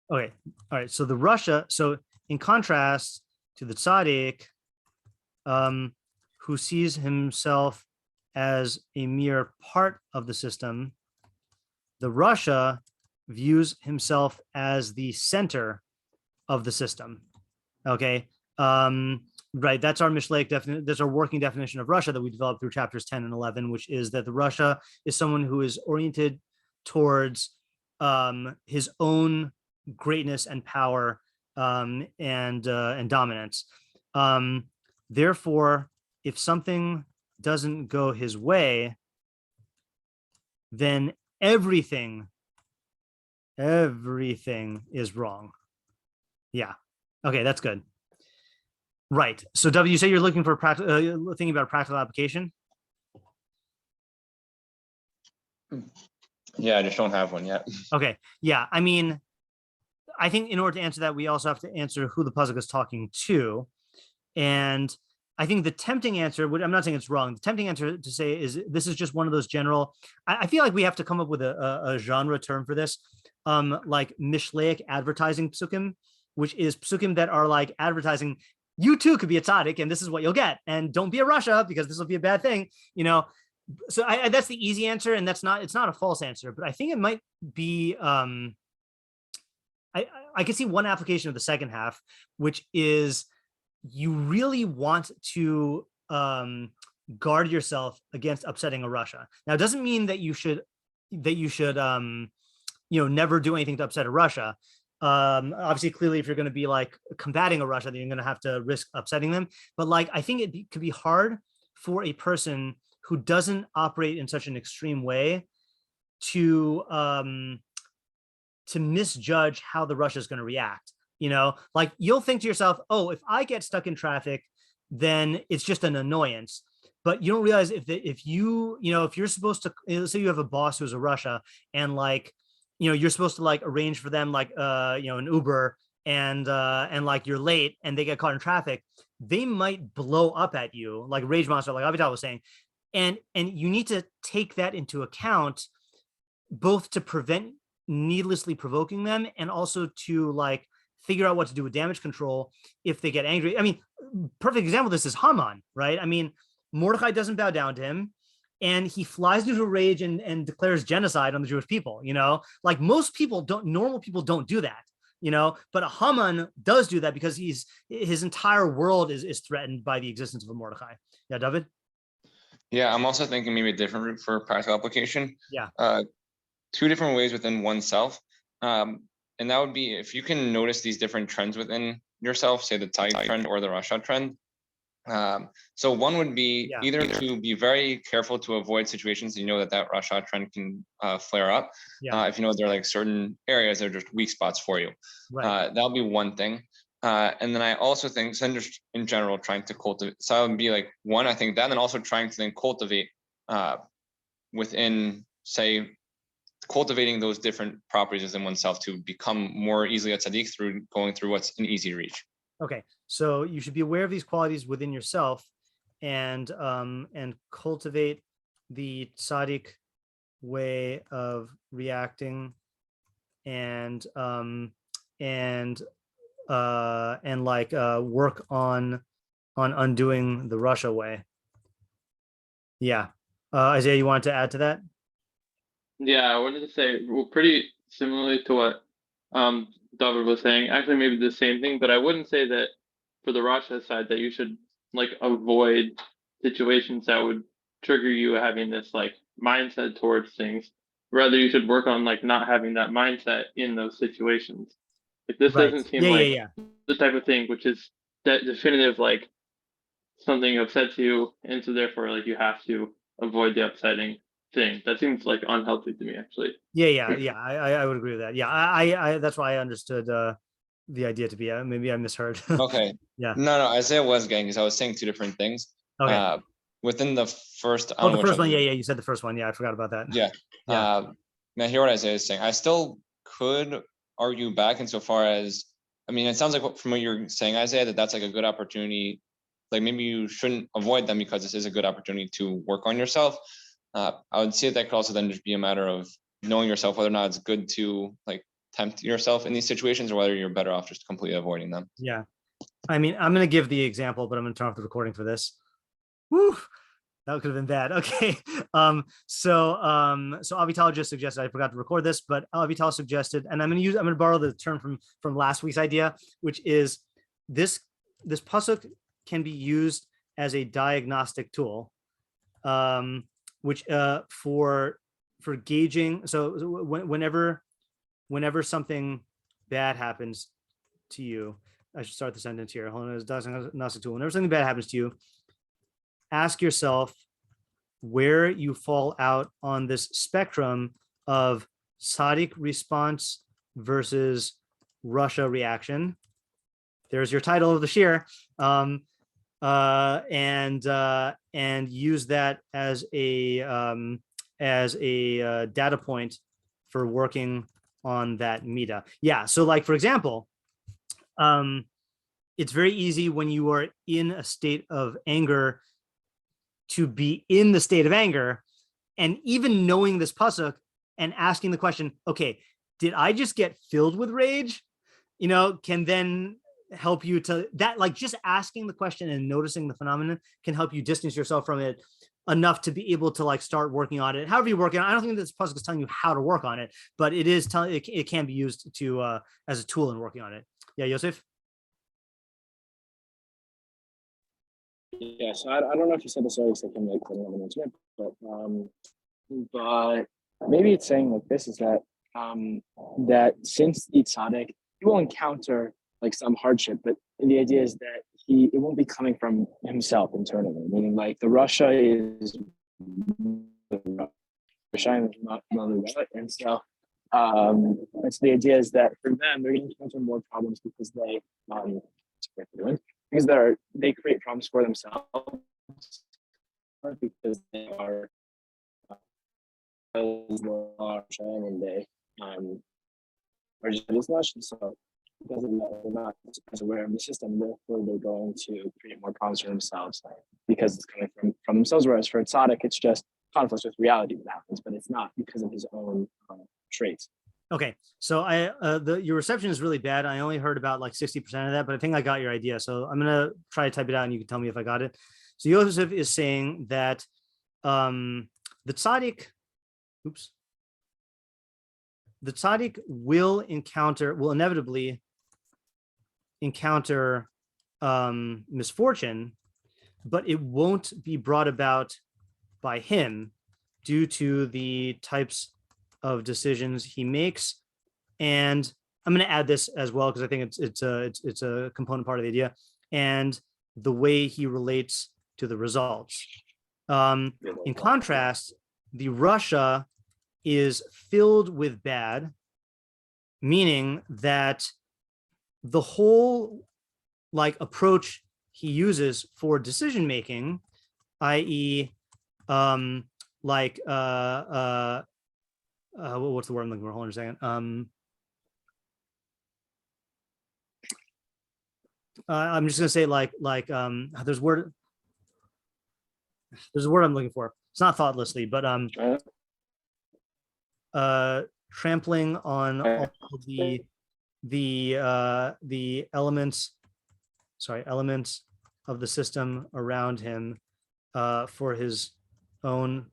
Okay. All right. So the Rasha, so in contrast to the tzaddik, who sees himself as a mere part of the system, the Rasha views himself as the center of the system. Okay. Right. That's our Mishlei definition. That's our working definition of Rasha that we developed through chapters 10 and 11, which is that the Rasha is someone who is oriented towards his own greatness and power and dominance. Therefore, if something doesn't go his way, then everything is wrong. Yeah. Okay, that's good. Right. So, W, you say you're looking for thinking about practical application. Yeah, I just don't have one yet. Okay. Yeah. I mean, I think in order to answer that, we also have to answer who the pasuk is talking to. And I think the tempting answer, which I'm not saying it's wrong, the tempting answer to say is this is just one of those general, I feel like we have to come up with a genre term for this, like Mishleic advertising pasukim, which is pasukim that are like advertising, you too could be a tzaddik and this is what you'll get. And don't be a Rasha because this will be a bad thing, So that's the easy answer, and it's not a false answer, but I think it might be. I can see one application of the second half, which is you really want to guard yourself against upsetting a Rasha. Now, it doesn't mean that you should never do anything to upset a Rasha. Obviously, clearly, if you're going to be like combating a Rasha, then you're going to have to risk upsetting them. But like, I think it could be hard for a person who doesn't operate in such an extreme way to misjudge how the Rasha is going to react. Like you'll think to yourself, oh, if I get stuck in traffic, then it's just an annoyance. But you don't realize if you're supposed to, let's say you have a boss who's a Rasha, and like, you're supposed to like arrange for them like an Uber, and like you're late and they get caught in traffic, they might blow up at you like Rage Monster, like Avital was saying. And you need to take that into account, both to prevent needlessly provoking them and also to like figure out what to do with damage control if they get angry. I mean, perfect example of this is Haman, right? I mean, Mordechai doesn't bow down to him and he flies into a rage and declares genocide on the Jewish people, like most people normal people don't do that, but a Haman does do that because his entire world is threatened by the existence of a Mordechai. Yeah, David? Yeah, I'm also thinking maybe a different route for practical application. Yeah. Two different ways within oneself. And that would be if you can notice these different trends within yourself, say the tzaddik trend or the Rasha trend. So one would be either to be very careful to avoid situations that that Rasha trend can flare up. If there are like certain areas that are just weak spots for you. Right. That'll be one thing. And then I also think, so just in general, trying to cultivate. So that would be like one, I think that, and then also trying to then cultivate within, say, cultivating those different properties within oneself to become more easily a tzaddik through going through what's an easy reach. Okay, so you should be aware of these qualities within yourself, and cultivate the tzaddik way of reacting, and work on undoing the Rasha way. Yeah. Isaiah, you wanted to add to that? Yeah, I wanted to say, well, pretty similarly to what David was saying, actually maybe the same thing, but I wouldn't say that for the Rasha side that you should like avoid situations that would trigger you having this like mindset towards things. Rather, you should work on like not having that mindset in those situations. Like this Right. doesn't seem Yeah, like yeah. the type of thing which is that definitive, like something upsets you, and so therefore like you have to avoid the upsetting thing. That seems like unhealthy to me, actually. Yeah. I would agree with that. Yeah, I that's why I understood the idea to be. Maybe I misheard. Okay. Yeah. No, Isaiah was getting, because I was saying two different things. Okay. Within the first. Oh, the first one. Yeah. You said the first one. Yeah, I forgot about that. Yeah. Yeah. Now hear what Isaiah is saying. I still could argue back insofar as, I mean, it sounds like from what you're saying, Isaiah, that's like a good opportunity. Like maybe you shouldn't avoid them because this is a good opportunity to work on yourself. I would say that could also then just be a matter of knowing yourself, whether or not it's good to like tempt yourself in these situations or whether you're better off just completely avoiding them. Yeah. I mean, I'm going to give the example, but I'm going to turn off the recording for this. Woo! That could have been bad. Okay. So Avital just suggested, I forgot to record this, but Avital suggested, and I'm going to borrow the term from last week's idea, which is this pasuk can be used as a diagnostic tool, which for gauging. So whenever something bad happens to you, I should start the sentence here. Hold on, it's diagnostic tool. Whenever something bad happens to you, ask yourself where you fall out on this spectrum of tzaddik response versus Rasha reaction. There's your title of the shiur, and use that as a data point for working on that mida. Yeah. So, like for example, it's very easy when you are in a state of anger to be in the state of anger, and even knowing this pasuk and asking the question, okay, did I just get filled with rage? Can then help you to that, like just asking the question and noticing the phenomenon can help you distance yourself from it enough to be able to like start working on it. However you work on it, I don't think this pasuk is telling you how to work on it, but it is telling it can be used to as a tool in working on it. Yeah, Yosef. Yes, I don't know if you said this already, so I can like put another mention it, but maybe it's saying like this is that that since the tzaddik, he will encounter like some hardship, but the idea is that it won't be coming from himself internally, meaning like the Rasha is not Mlbi, and so the idea is that for them they're going to encounter more problems because they they create problems for themselves because they are and they are just much, so because they're not as aware of the system, therefore they're going to create more problems for themselves because it's coming from themselves. Whereas for a tzaddik, it's just conflict with reality that happens, but it's not because of his own traits. Okay, so your reception is really bad. I only heard about like 60% of that, but I think I got your idea. So I'm gonna try to type it out, and you can tell me if I got it. So Yosef is saying that the tzaddik will inevitably encounter misfortune, but it won't be brought about by him due to the types of decisions he makes. And I'm going to add this as well because I think it's a component part of the idea, and the way he relates to the results. In contrast, the Rasha is filled with bad, meaning that the whole like approach he uses for decision making, i.e., what's the word I'm looking for? Hold on a second. I'm just gonna say there's a word I'm looking for. It's not thoughtlessly, but trampling on all the the elements of the system around him for his own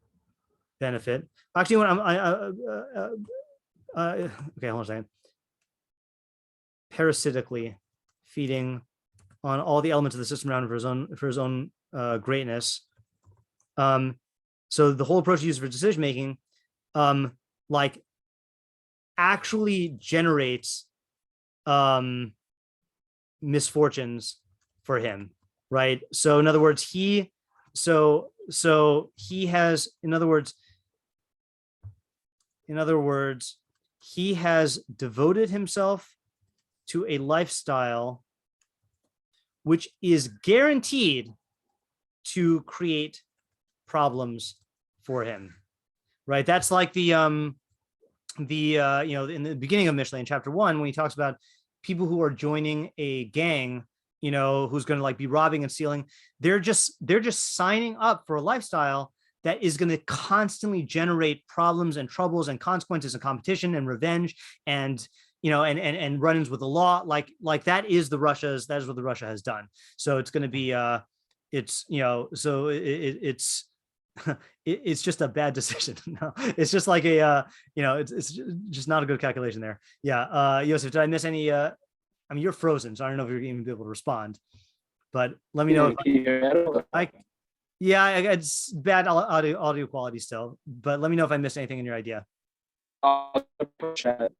benefit. Actually, when okay, hold on a second. Parasitically feeding on all the elements of the system around him for his own greatness. So the whole approach used for decision making, like, actually generates misfortunes for him, right? So in other words, he has devoted himself to a lifestyle which is guaranteed to create problems for him, right? That's like the in the beginning of Mishlei in chapter 1, when he talks about people who are joining a gang, who's going to like be robbing and stealing. They're just signing up for a lifestyle that is going to constantly generate problems and troubles and consequences and competition and revenge and and run-ins with the law. Like that is what the Rasha has done. So it's going to be it's just a bad decision. No, it's just like it's just not a good calculation there. Yeah. Yosef, did I miss any? I mean, you're frozen, so I don't know if you're even be able to respond, but let me know. It's bad audio quality still, but let me know if I missed anything in your idea. Chat.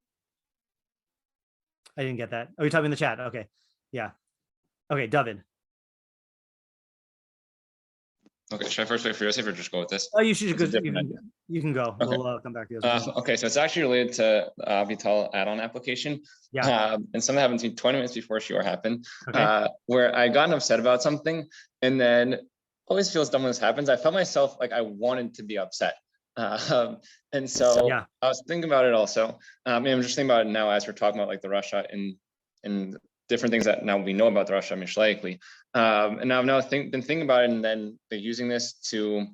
I didn't get that. Oh, you're typing in the chat. Okay. Yeah. Okay, David. Okay, should I first wait for Yosef or just go with this? Oh, you should go. You can go. Okay. We'll come back to Yosef. Okay, so it's actually related to Vital add-on application. Yeah. And something happened to me 20 minutes before Shiur happened, Okay. where I got upset about something, and then always feels dumb when this happens. I felt myself like I wanted to be upset. And so Yeah. I was thinking about it also. I'm just thinking about it now as we're talking about like the Rasha and different things that now we know about the Rasha Mishleikly. And I've now been thinking about it, and then using this to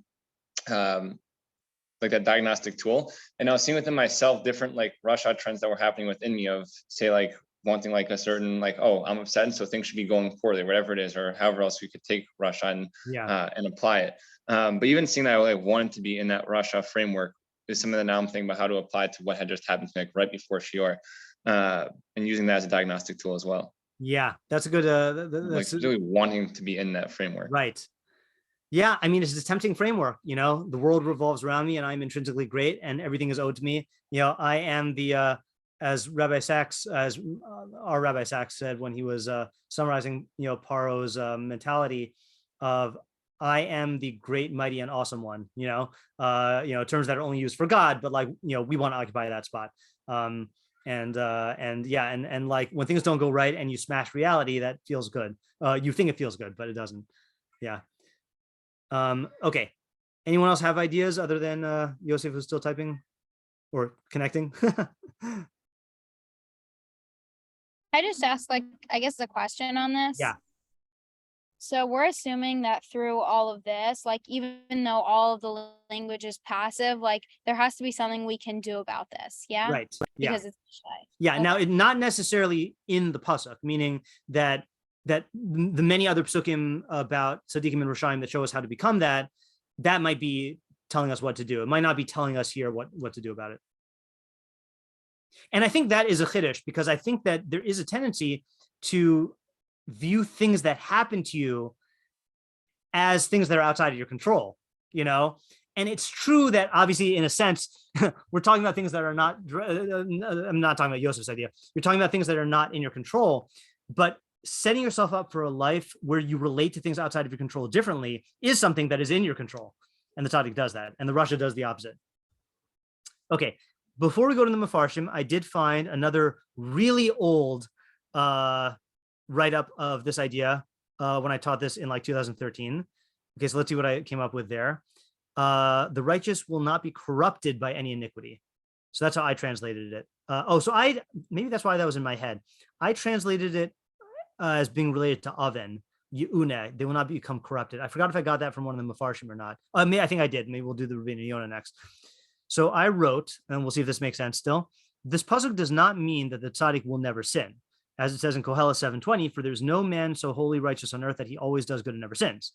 like that diagnostic tool. And I was seeing within myself different like Rasha trends that were happening within me of, say, like wanting like a certain like, oh, I'm upset, and so things should be going poorly, whatever it is, or however else we could take Rasha and apply it. But even seeing that I like wanted to be in that Rasha framework is something that now I'm thinking about how to apply to what had just happened to me like right before Shiur, and using that as a diagnostic tool as well. Yeah, that's a good. That's like really wanting to be in that framework. Right. Yeah, I mean, it's a tempting framework. The world revolves around me, and I'm intrinsically great, and everything is owed to me. I am the as Rabbi Sachs, as our Rabbi Sachs said when he was summarizing, Paro's mentality of, I am the great, mighty, and awesome one. Terms that are only used for God, but like, we want to occupy that spot. And like when things don't go right and you smash reality, that feels good. You think it feels good, but it doesn't. Yeah. Okay. Anyone else have ideas other than Yosef, who's still typing or connecting? I just asked, like, I guess the question on this. Yeah. So we're assuming that through all of this, like, even though all of the language is passive, like, there has to be something we can do about this. Yeah. Right. Yeah. Because it's Mishlei. Yeah. Okay. Now, not necessarily in the pasuk, meaning that the many other pasukim about tzaddikim and Rishaim that show us how to become that might be telling us what to do. It might not be telling us here what to do about it. And I think that is a chiddush, because I think that there is a tendency to view things that happen to you as things that are outside of your control, and it's true that obviously in a sense we're talking about things that are not, I'm not talking about Yosef's idea, you're talking about things that are not in your control, but setting yourself up for a life where you relate to things outside of your control differently is something that is in your control, and the tzaddik does that, and the Rasha does the opposite. Okay, before we go to the Mefarshim, I did find another really old write-up of this idea when I taught this in like 2013. Okay, so let's see what I came up with there. The righteous will not be corrupted by any iniquity. So that's how I translated it. Maybe that's why that was in my head. I translated it as being related to Oven, Yuna. They will not become corrupted. I forgot if I got that from one of the Mefarshim or not. I think I did. Maybe we'll do the Rabinu Yona next. So I wrote, and we'll see if this makes sense still. This pasuk does not mean that the tzaddik will never sin. As it says in Koheles 7:20, for there's no man so holy, righteous on earth that he always does good and never sins.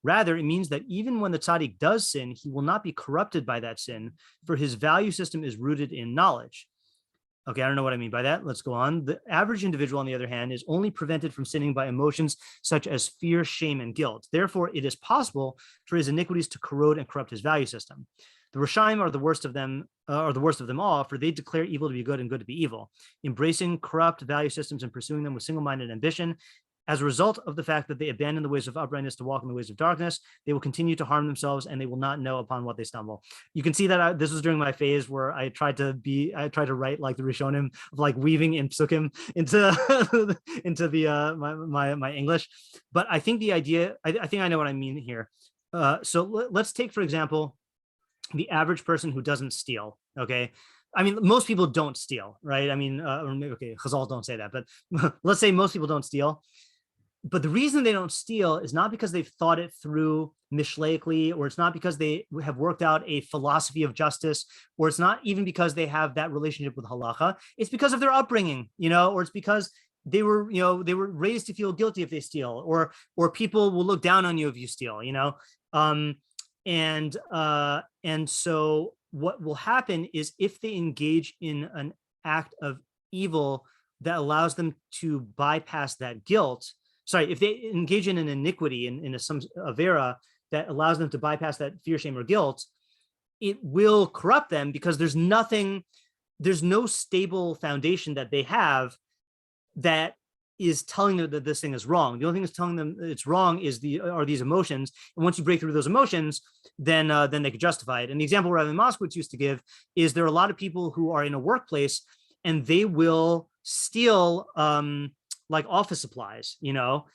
Rather, it means that even when the tzaddik does sin, he will not be corrupted by that sin, for his value system is rooted in knowledge. Okay, I don't know what I mean by that. Let's go on. The average individual, on the other hand, is only prevented from sinning by emotions such as fear, shame, and guilt. Therefore, it is possible for his iniquities to corrode and corrupt his value system. The Rishaim are the worst of them, all, for they declare evil to be good and good to be evil, embracing corrupt value systems and pursuing them with single-minded ambition. As a result of the fact that they abandon the ways of uprightness to walk in the ways of darkness, they will continue to harm themselves and they will not know upon what they stumble. You can see that this was during my phase where I tried to write like the Rishonim, of like weaving in psukim into the my English. But I think the idea, I think I know what I mean here. So let's take, for example, the average person who doesn't steal. Okay. I mean, most people don't steal, right? I mean, or maybe, okay, Chazal don't say that, but let's say most people don't steal. But the reason they don't steal is not because they've thought it through mishleically, or it's not because they have worked out a philosophy of justice, or it's not even because they have that relationship with halacha. It's because of their upbringing, or it's because they were raised to feel guilty if they steal, or people will look down on you if you steal, and so what will happen is if they engage in an act of evil that allows them to bypass that guilt, if they engage in an iniquity, in some avera that allows them to bypass that fear, shame, or guilt, it will corrupt them because there's no stable foundation that they have that is telling them that this thing is wrong. The only thing that's telling them it's wrong are these emotions. And once you break through those emotions, then they could justify it. And the example Rabbi Moskowitz used to give is there are a lot of people who are in a workplace and they will steal like office supplies, they'll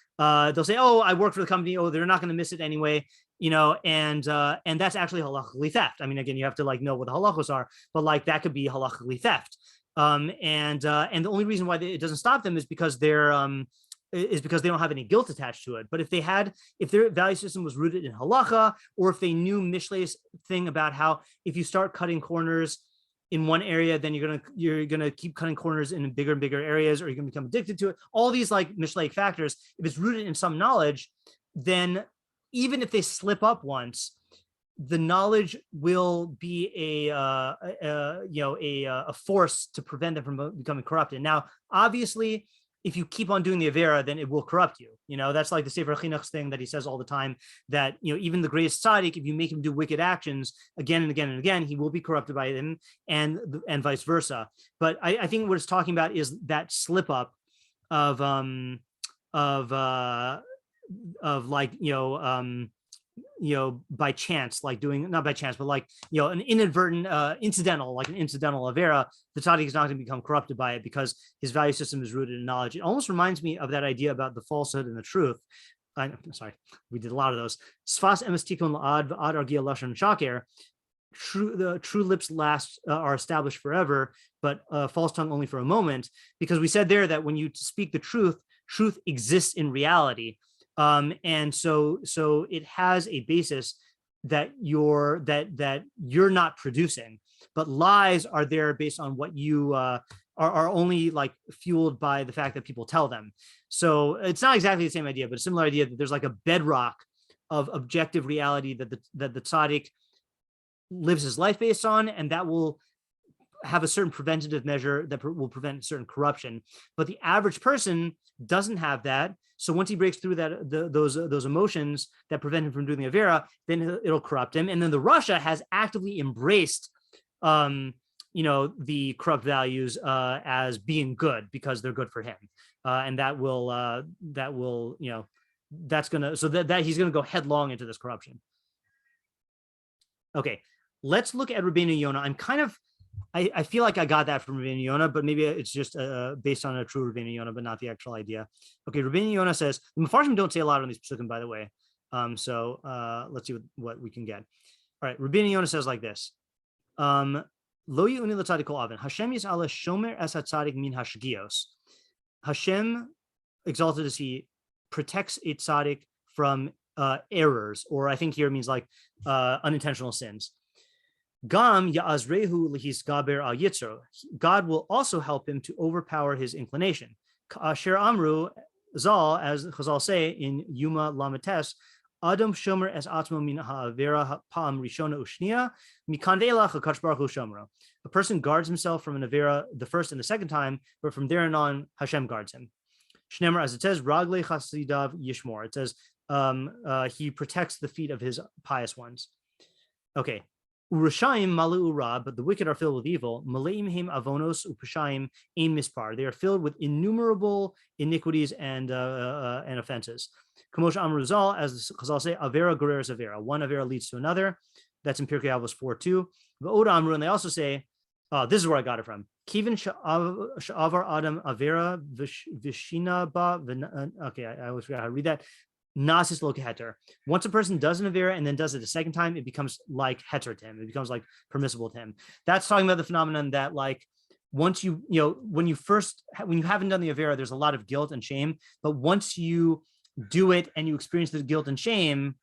say, oh, I work for the company. Oh, they're not going to miss it anyway. And that's actually halachically theft. I mean, again, you have to know what the halachos are, but that could be halachically theft. And the only reason why it doesn't stop them is because they don't have any guilt attached to it. But if their value system was rooted in halacha, or if they knew Mishlei's thing about how if you start cutting corners in one area, then you're gonna keep cutting corners in bigger and bigger areas, or you're gonna become addicted to it. All these Mishleic factors, if it's rooted in some knowledge, then even if they slip up once, the knowledge will be a force to prevent them from becoming corrupted. Now, obviously, if you keep on doing the avera, then it will corrupt you. That's like the Sefer Chinuch's thing that he says all the time, that even the greatest tzaddik, if you make him do wicked actions again and again and again, he will be corrupted by them, and vice versa. But I think what it's talking about is that slip up of by chance, not by chance, but an inadvertent incidental avera, the tzaddik is not going to become corrupted by it because his value system is rooted in knowledge. It almost reminds me of that idea about the falsehood and the truth. I'm sorry, we did a lot of those. Sfas emes tikun la'ad v'ad argia lashon shaker. The true lips are established forever, but false tongue only for a moment. Because we said there that when you speak the truth exists in reality. And so it has a basis that you're not producing, but lies are there based on what you are only fueled by the fact that people tell them. So it's not exactly the same idea, but a similar idea that there's a bedrock of objective reality that the tzaddik lives his life based on, and that will have a certain preventative measure that will prevent certain corruption. But the average person doesn't have that. So once he breaks through those emotions that prevent him from doing the avera, then it'll corrupt him. And then the Rasha has actively embraced, the corrupt values as being good because they're good for him, and that's gonna he's gonna go headlong into this corruption. Okay, let's look at Rבינו Yona. I feel like I got that from Rבינו Yona, but maybe it's just based on a true Rבינו Yona, but not the actual idea. Okay, Rבינו Yona says, the Mefarshim don't say a lot on these pasukim, by the way. So let's see what we can get. All right, Rבינו Yona says like this. Lo yi'uni l'tzadik kol avin. Hashem yis'ala shomer es hatzadik min hashgios. Hashem, exalted as he, protects a tzaddik from errors, or I think here means unintentional sins. Gam ya'azrehu lehisgaber al yitzro. God will also help him to overpower his inclination. Asher amru zal, as Chazal say in Yuma Lamates, Adam shomer es atmo min ha'avera pa'am rishona ushnia mikandela hakadosh baruch hu shomro. A person guards himself from an avera the first and the second time, but from there on Hashem guards him. Shnemer, as it says, ragle chasidav yishmor. It says he protects the feet of his pious ones. Okay. Urashayim malu ura, but the wicked are filled with evil. Maleim him avonos upashayim aim mispar. They are filled with innumerable iniquities and offenses. Kamosh amruzal, as the Chazal say, avera gureres avera. One avera leads to another. That's in Pirkei Avos 4:2. V'oda amru, and they also say, this is where I got it from. Kivin sha'avar adam avera vishina ba. Okay, I always forgot how to read that. Nasis loka heter. Once a person does an avera and then does it a second time, it becomes like heter to him. It becomes like permissible to him. That's talking about the phenomenon that, like, once when you haven't done the avera, there's a lot of guilt and shame. But once you do it and you experience the guilt and shame,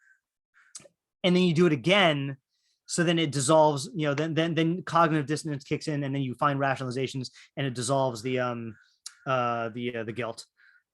and then you do it again, so then it dissolves. Then cognitive dissonance kicks in, and then you find rationalizations, and it dissolves the guilt.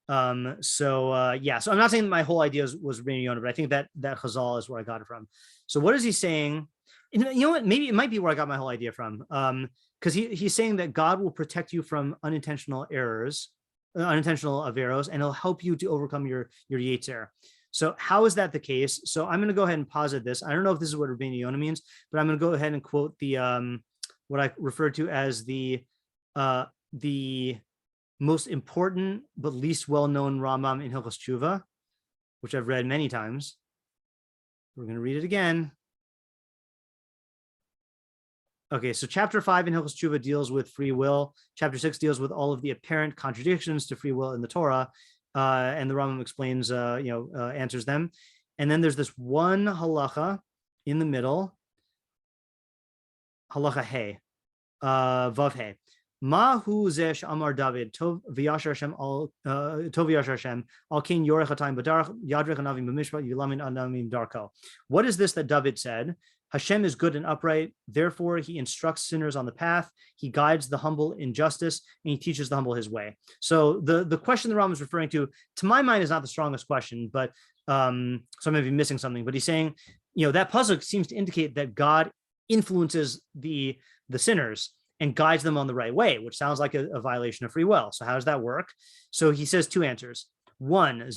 So I'm not saying that my whole idea was Rבינו Yona, but I think that Chazal is where I got it from. So what is he saying? You know what? Maybe it might be where I got my whole idea from. Because he's saying that God will protect you from unintentional errors, unintentional averos, and he'll help you to overcome your yetzer. So how is that the case? So I'm going to go ahead and posit this. I don't know if this is what Rבינו Yona means, but I'm going to go ahead and quote the what I refer to as the most important but least well-known Rambam in Hilchos Tשובה, which I've read many times. We're going to read it again. Okay, so chapter 5 in Hilchos Tשובה deals with free will. Chapter 6 deals with all of the apparent contradictions to free will in the Torah, and the Rambam explains, answers them. And then there's this one halacha in the middle, halacha he, vav he. Mahu zesh amar David tov v'yashar Hashem al kin yorech hatayim b'darach yadrech anavim b'mishpat yulamin anavim darko. What is this that David said? Hashem is good and upright, therefore he instructs sinners on the path, he guides the humble in justice, and he teaches the humble his way. So the question the Rambam is referring to my mind, is not the strongest question, but so I may be missing something. But he's saying, that pasuk seems to indicate that God influences the sinners and guides them on the right way, which sounds like a violation of free will. So how does that work? So he says two answers. One, one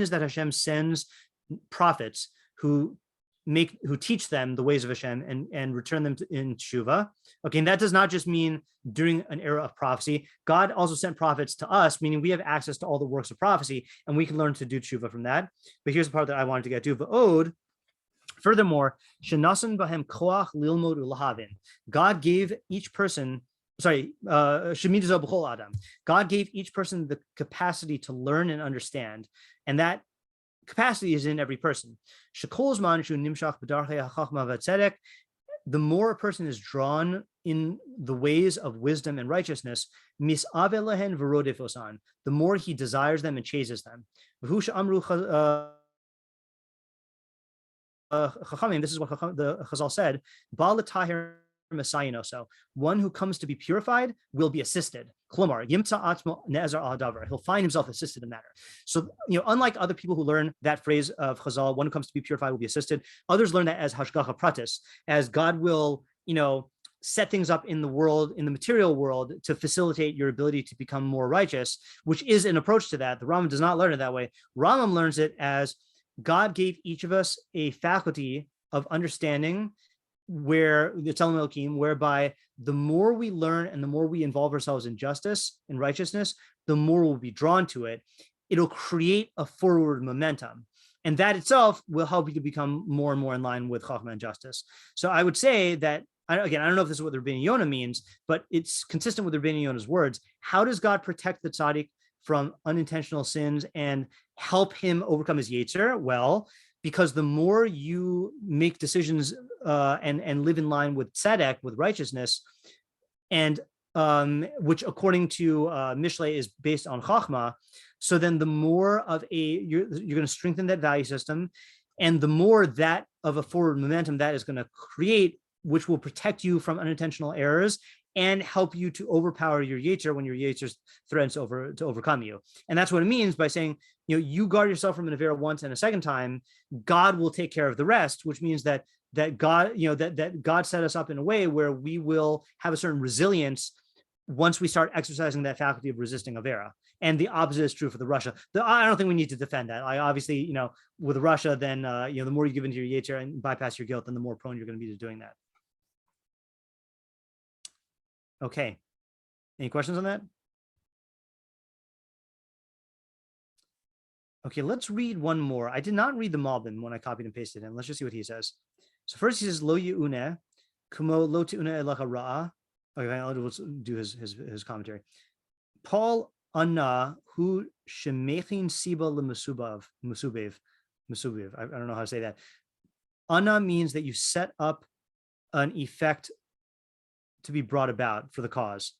is that Hashem sends prophets who teach them the ways of Hashem and return them in Teshuvah. Okay, and that does not just mean during an era of prophecy. God also sent prophets to us, meaning we have access to all the works of prophecy, and we can learn to do Teshuvah from that. But here's the part that I wanted to get to. V'od, furthermore, shenasan bahem koach lilmod ulahavin. God gave each person, God gave each person the capacity to learn and understand, and that capacity is in every person. The more a person is drawn in the ways of wisdom and righteousness, the more he desires them and chases them. This is what the Chazal said, Baal Tahir Messiah, so one who comes to be purified will be assisted. He'll find himself assisted in that. So, unlike other people who learn that phrase of Chazal, one who comes to be purified will be assisted, others learn that as hashgacha pratis, as God will, set things up in the world, in the material world, to facilitate your ability to become more righteous, which is an approach to that. The Rambam does not learn it that way. Rambam learns it as God gave each of us a faculty of understanding, whereby the more we learn and the more we involve ourselves in justice and righteousness, the more we'll be drawn to it. It'll create a forward momentum, and that itself will help you to become more and more in line with Chachma and justice. So I would say that, again, I don't know if this is what the Rבינו Yona means, but it's consistent with the Rבינו Yona's words. How does God protect the tzaddik from unintentional sins and help him overcome his yetzer? Well, because the more you make decisions and live in line with tzedek, with righteousness, and which according to Mishlei is based on chachma, so then the more of you're going to strengthen that value system. And the more that of a forward momentum that is going to create, which will protect you from unintentional errors and help you to overpower your yetzer when your yetzer threatens to overcome you. And that's what it means by saying, you guard yourself from an avera once, and a second time, God will take care of the rest, which means that God, that God set us up in a way where we will have a certain resilience once we start exercising that faculty of resisting avera. And the opposite is true for the Rasha. I don't think we need to defend that. Obviously, with Rasha, then the more you give into your yetzer and bypass your guilt, then the more prone you're going to be to doing that. Okay. Any questions on that? Okay, let's read one more. I did not read the Malbim when I copied and pasted him. Let's just see what he says. So first he says, Lo ye'uneh, kumo lo te'uneh elecha ra'ah. Okay, I'll do his commentary. Paul anna hu shemechin siba lemusubev. I don't know how to say that. Anna means that you set up an effect to be brought about for the cause.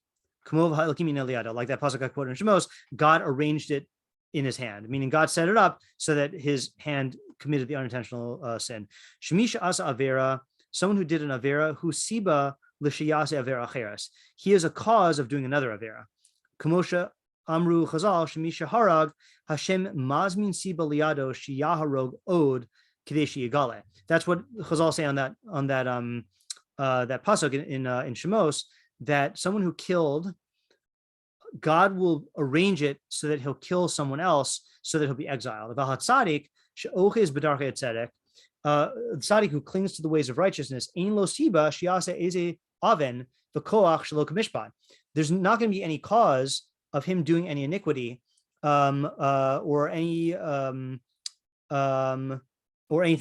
Like that pasuk I quoted in Shemos, God arranged it in his hand, meaning God set it up so that his hand committed the unintentional sin. Shemisha asa avera, someone who did an avera, who siba l'shiyase avera acheres. He is a cause of doing another avera. Kamosha amru chazal shemisha harag Hashem mazmin siba liado shiyaharog od kadeshi yigale. That's what chazal say on that pasuk in Shemos, that someone who killed, God will arrange it so that he'll kill someone else so that he'll be exiled. The tzaddik who clings to the ways of righteousness, there's not going to be any cause of him doing any iniquity or anything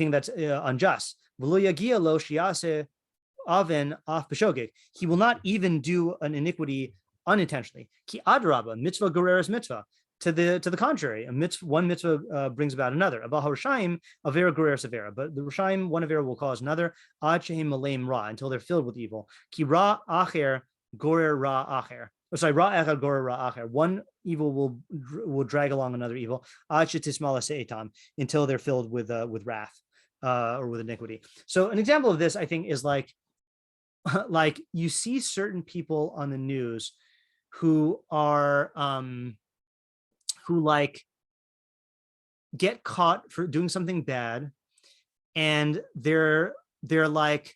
that's unjust. He will not even do an iniquity unintentionally. Ki adraba, mitzvah gereres mitzvah. To the contrary, one mitzvah brings about another. Abal harushaim avera gereres avera. But the rushaim, one avera will cause another. Ad shehim maleim ra, until they're filled with evil. Ki ra acher gorer ra acher. Ra echad gorer ra acher. One evil will drag along another evil. Ad shetismala seitam, until they're filled with wrath or with iniquity. So an example of this, I think, is like you see certain people on the news who are who like get caught for doing something bad, and they're like,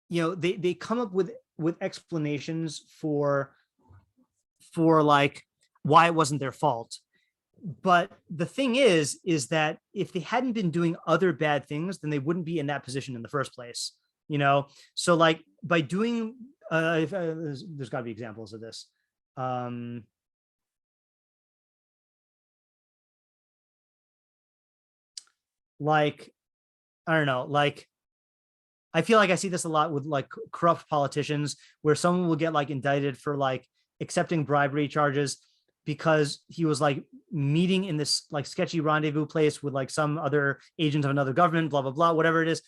they come up with explanations for like why it wasn't their fault. But the thing is that if they hadn't been doing other bad things, then they wouldn't be in that position in the first place. So like by doing there's got to be examples of this. Like, I don't know, like I feel like I see this a lot with like corrupt politicians, where someone will get like indicted for like accepting bribery charges because he was like meeting in this like sketchy rendezvous place with like some other agent of another government, blah, blah, blah, whatever it is,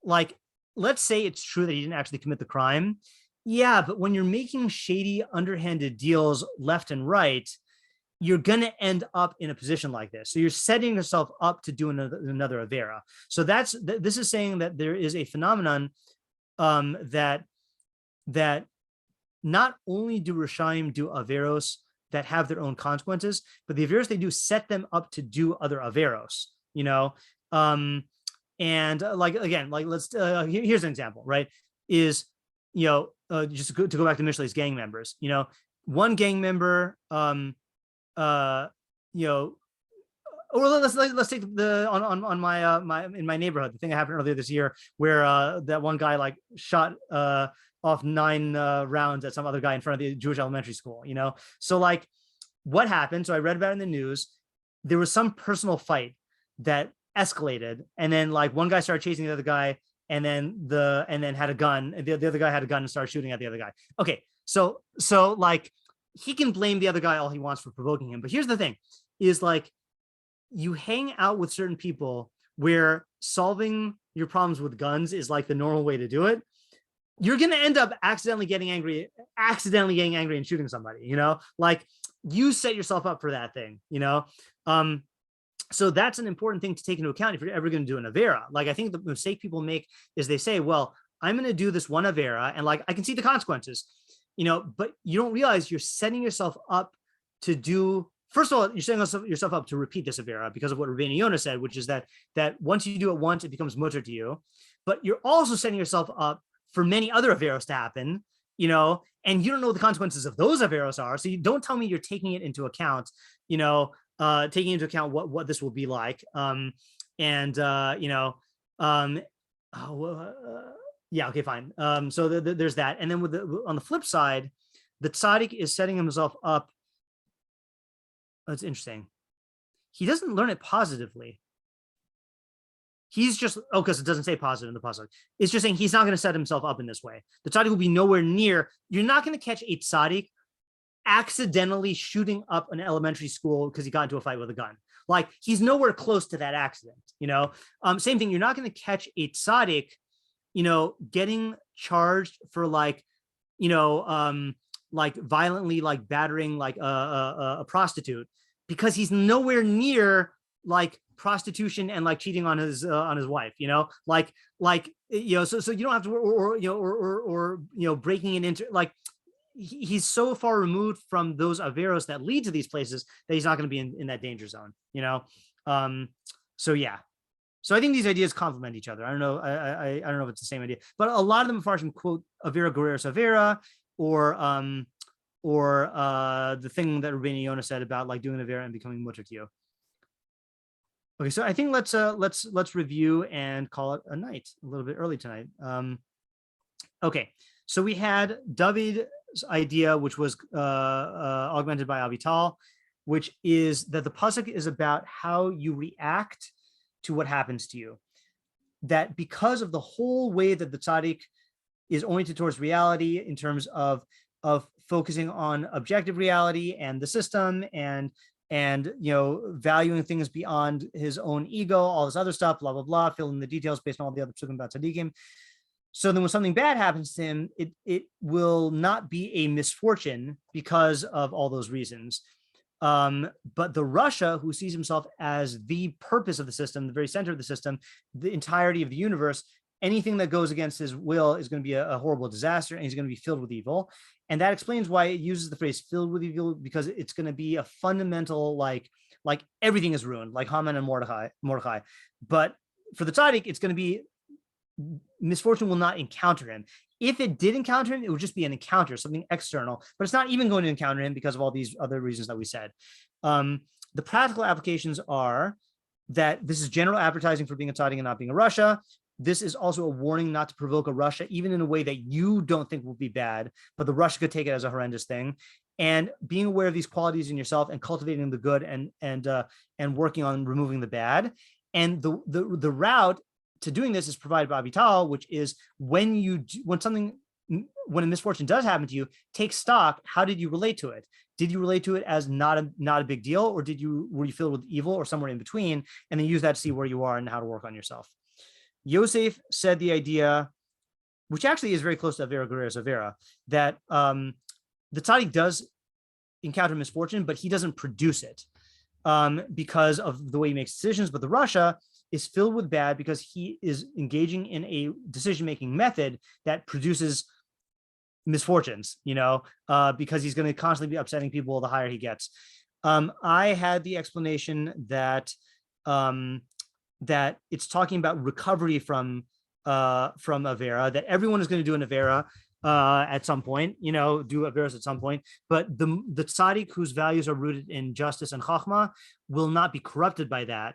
like, let's say it's true that he didn't actually commit the crime. Yeah, but when you're making shady, underhanded deals left and right, you're going to end up in a position like this. So you're setting yourself up to do another avera. So this is saying that there is a phenomenon that not only do Rishaim do averos that have their own consequences, but the averos they do set them up to do other averos, and like, again, like let's here's an example, right? Is just to go back to Mishlei's gang members, one gang member, or let's take the on my in my neighborhood, the thing that happened earlier this year, where that one guy like shot off 9 rounds at some other guy in front of the Jewish elementary school. So like what happened? So I read about it in the news. There was some personal fight that escalated, and then like one guy started chasing the other guy, and then had a gun. The other guy had a gun and started shooting at the other guy. Okay, so like he can blame the other guy all he wants for provoking him, but here's the thing: is like you hang out with certain people where solving your problems with guns is like the normal way to do it. You're gonna end up accidentally getting angry and shooting somebody. Like you set yourself up for that thing. So that's an important thing to take into account if you're ever going to do an avera. Like, I think the mistake people make is they say, well, I'm going to do this one avera and like I can see the consequences, but you don't realize you're setting yourself up to do. First of all, you're setting yourself up to repeat this avera because of what Rבינו Yona said, which is that once you do it once, it becomes mutter to you. But you're also setting yourself up for many other averos to happen, and you don't know what the consequences of those averos are. So you don't tell me you're taking it into account, taking into account what this will be like. Yeah, okay, fine. So there's that. And then on the flip side, the tzaddik is setting himself up. That's interesting. He doesn't learn it positively. He's just, because it doesn't say positive in the pasuk. It's just saying he's not going to set himself up in this way. The tzaddik will be nowhere near. You're not going to catch a tzaddik accidentally shooting up an elementary school because he got into a fight with a gun. Like, he's nowhere close to that accident, Same thing, you're not going to catch a tzaddik, getting charged for like violently like battering like a prostitute, because he's nowhere near like prostitution and like cheating on his wife, so you don't have to, or breaking it into, like, he's so far removed from those averos that lead to these places that he's not going to be in that danger zone, so yeah. So I think these ideas complement each other. I don't know. I don't know if it's the same idea, but a lot of them Mepharshim quote avera goreres avera, or the thing that Rבינו Yona said about like doing avera and becoming mutter to you. Okay, so I think let's review and call it a night. A little bit early tonight. Okay, so we had David's idea, which was augmented by Avital, which is that the pasuk is about how you react to what happens to you. That because of the whole way that the tzaddik is oriented towards reality in terms of focusing on objective reality and the system and valuing things beyond his own ego, all this other stuff, blah blah blah, fill in the details based on all the other psukim about tzaddikim. So then when something bad happens to him, it will not be a misfortune because of all those reasons. But the Rasha, who sees himself as the purpose of the system, the very center of the system, the entirety of the universe, anything that goes against his will is going to be a horrible disaster, and he's going to be filled with evil. And that explains why it uses the phrase filled with evil, because it's going to be a fundamental, like everything is ruined, like Haman and Mordechai. But for the tzaddik, it's going to be misfortune will not encounter him. If it did encounter him, it would just be an encounter, something external, but it's not even going to encounter him because of all these other reasons that we said. The practical applications are that this is general advertising for being a tzaddik and not being a Rasha. This is also a warning not to provoke a Rasha, even in a way that you don't think will be bad, but the Rasha could take it as a horrendous thing. And being aware of these qualities in yourself and cultivating the good and working on removing the bad. And the route to doing this is provided by Avital, which is when a misfortune does happen to you, take stock. How did you relate to it? Did you relate to it as not a big deal, or were you filled with evil, or somewhere in between? And then use that to see where you are and how to work on yourself. Yosef said the idea, which actually is very close to avera goreres avera, that the tzaddik does encounter misfortune, but he doesn't produce it because of the way he makes decisions. But the Rasha is filled with bad because he is engaging in a decision-making method that produces misfortunes, because he's going to constantly be upsetting people the higher he gets. I had the explanation that it's talking about recovery from avera, that everyone is going to do an avera at some point, do averas at some point, but the tzaddik whose values are rooted in justice and chachma will not be corrupted by that.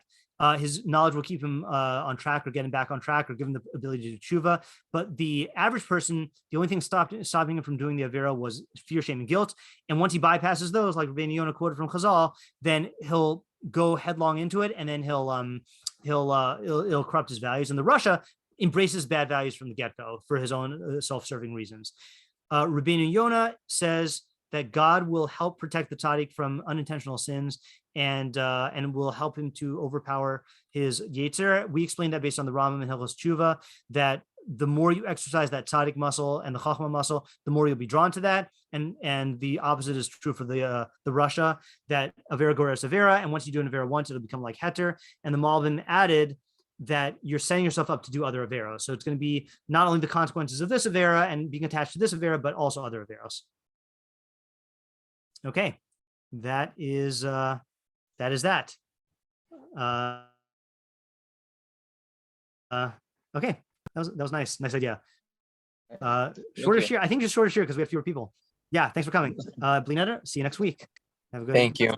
His knowledge will keep him on track, or get him back on track, or give him the ability to do tshuva. But the average person, the only thing stopping him from doing the avera was fear, shame, and guilt. And once he bypasses those, like Rבינו Yona quoted from Chazal, then he'll go headlong into it, and then he'll corrupt his values. And the Rasha embraces bad values from the get-go for his own self-serving reasons. Rבינו Yona says that God will help protect the tzaddik from unintentional sins, and will help him to overpower his yetzer. We explained that based on the Rambam and Hilchos Tשובה, that the more you exercise that tzaddik muscle and the chachma muscle, the more you'll be drawn to that. And the opposite is true for the Rasha, that avera goreres avera, and once you do an avera once, it'll become like heter. And the Malbim added that you're setting yourself up to do other averos. So it's going to be not only the consequences of this avera and being attached to this avera, but also other averos. Okay, that is that. Okay, that was nice idea. Shorter shear, I think just shorter shear because we have fewer people. Yeah, thanks for coming. Blinetta, see you next week. Have a good Thank you.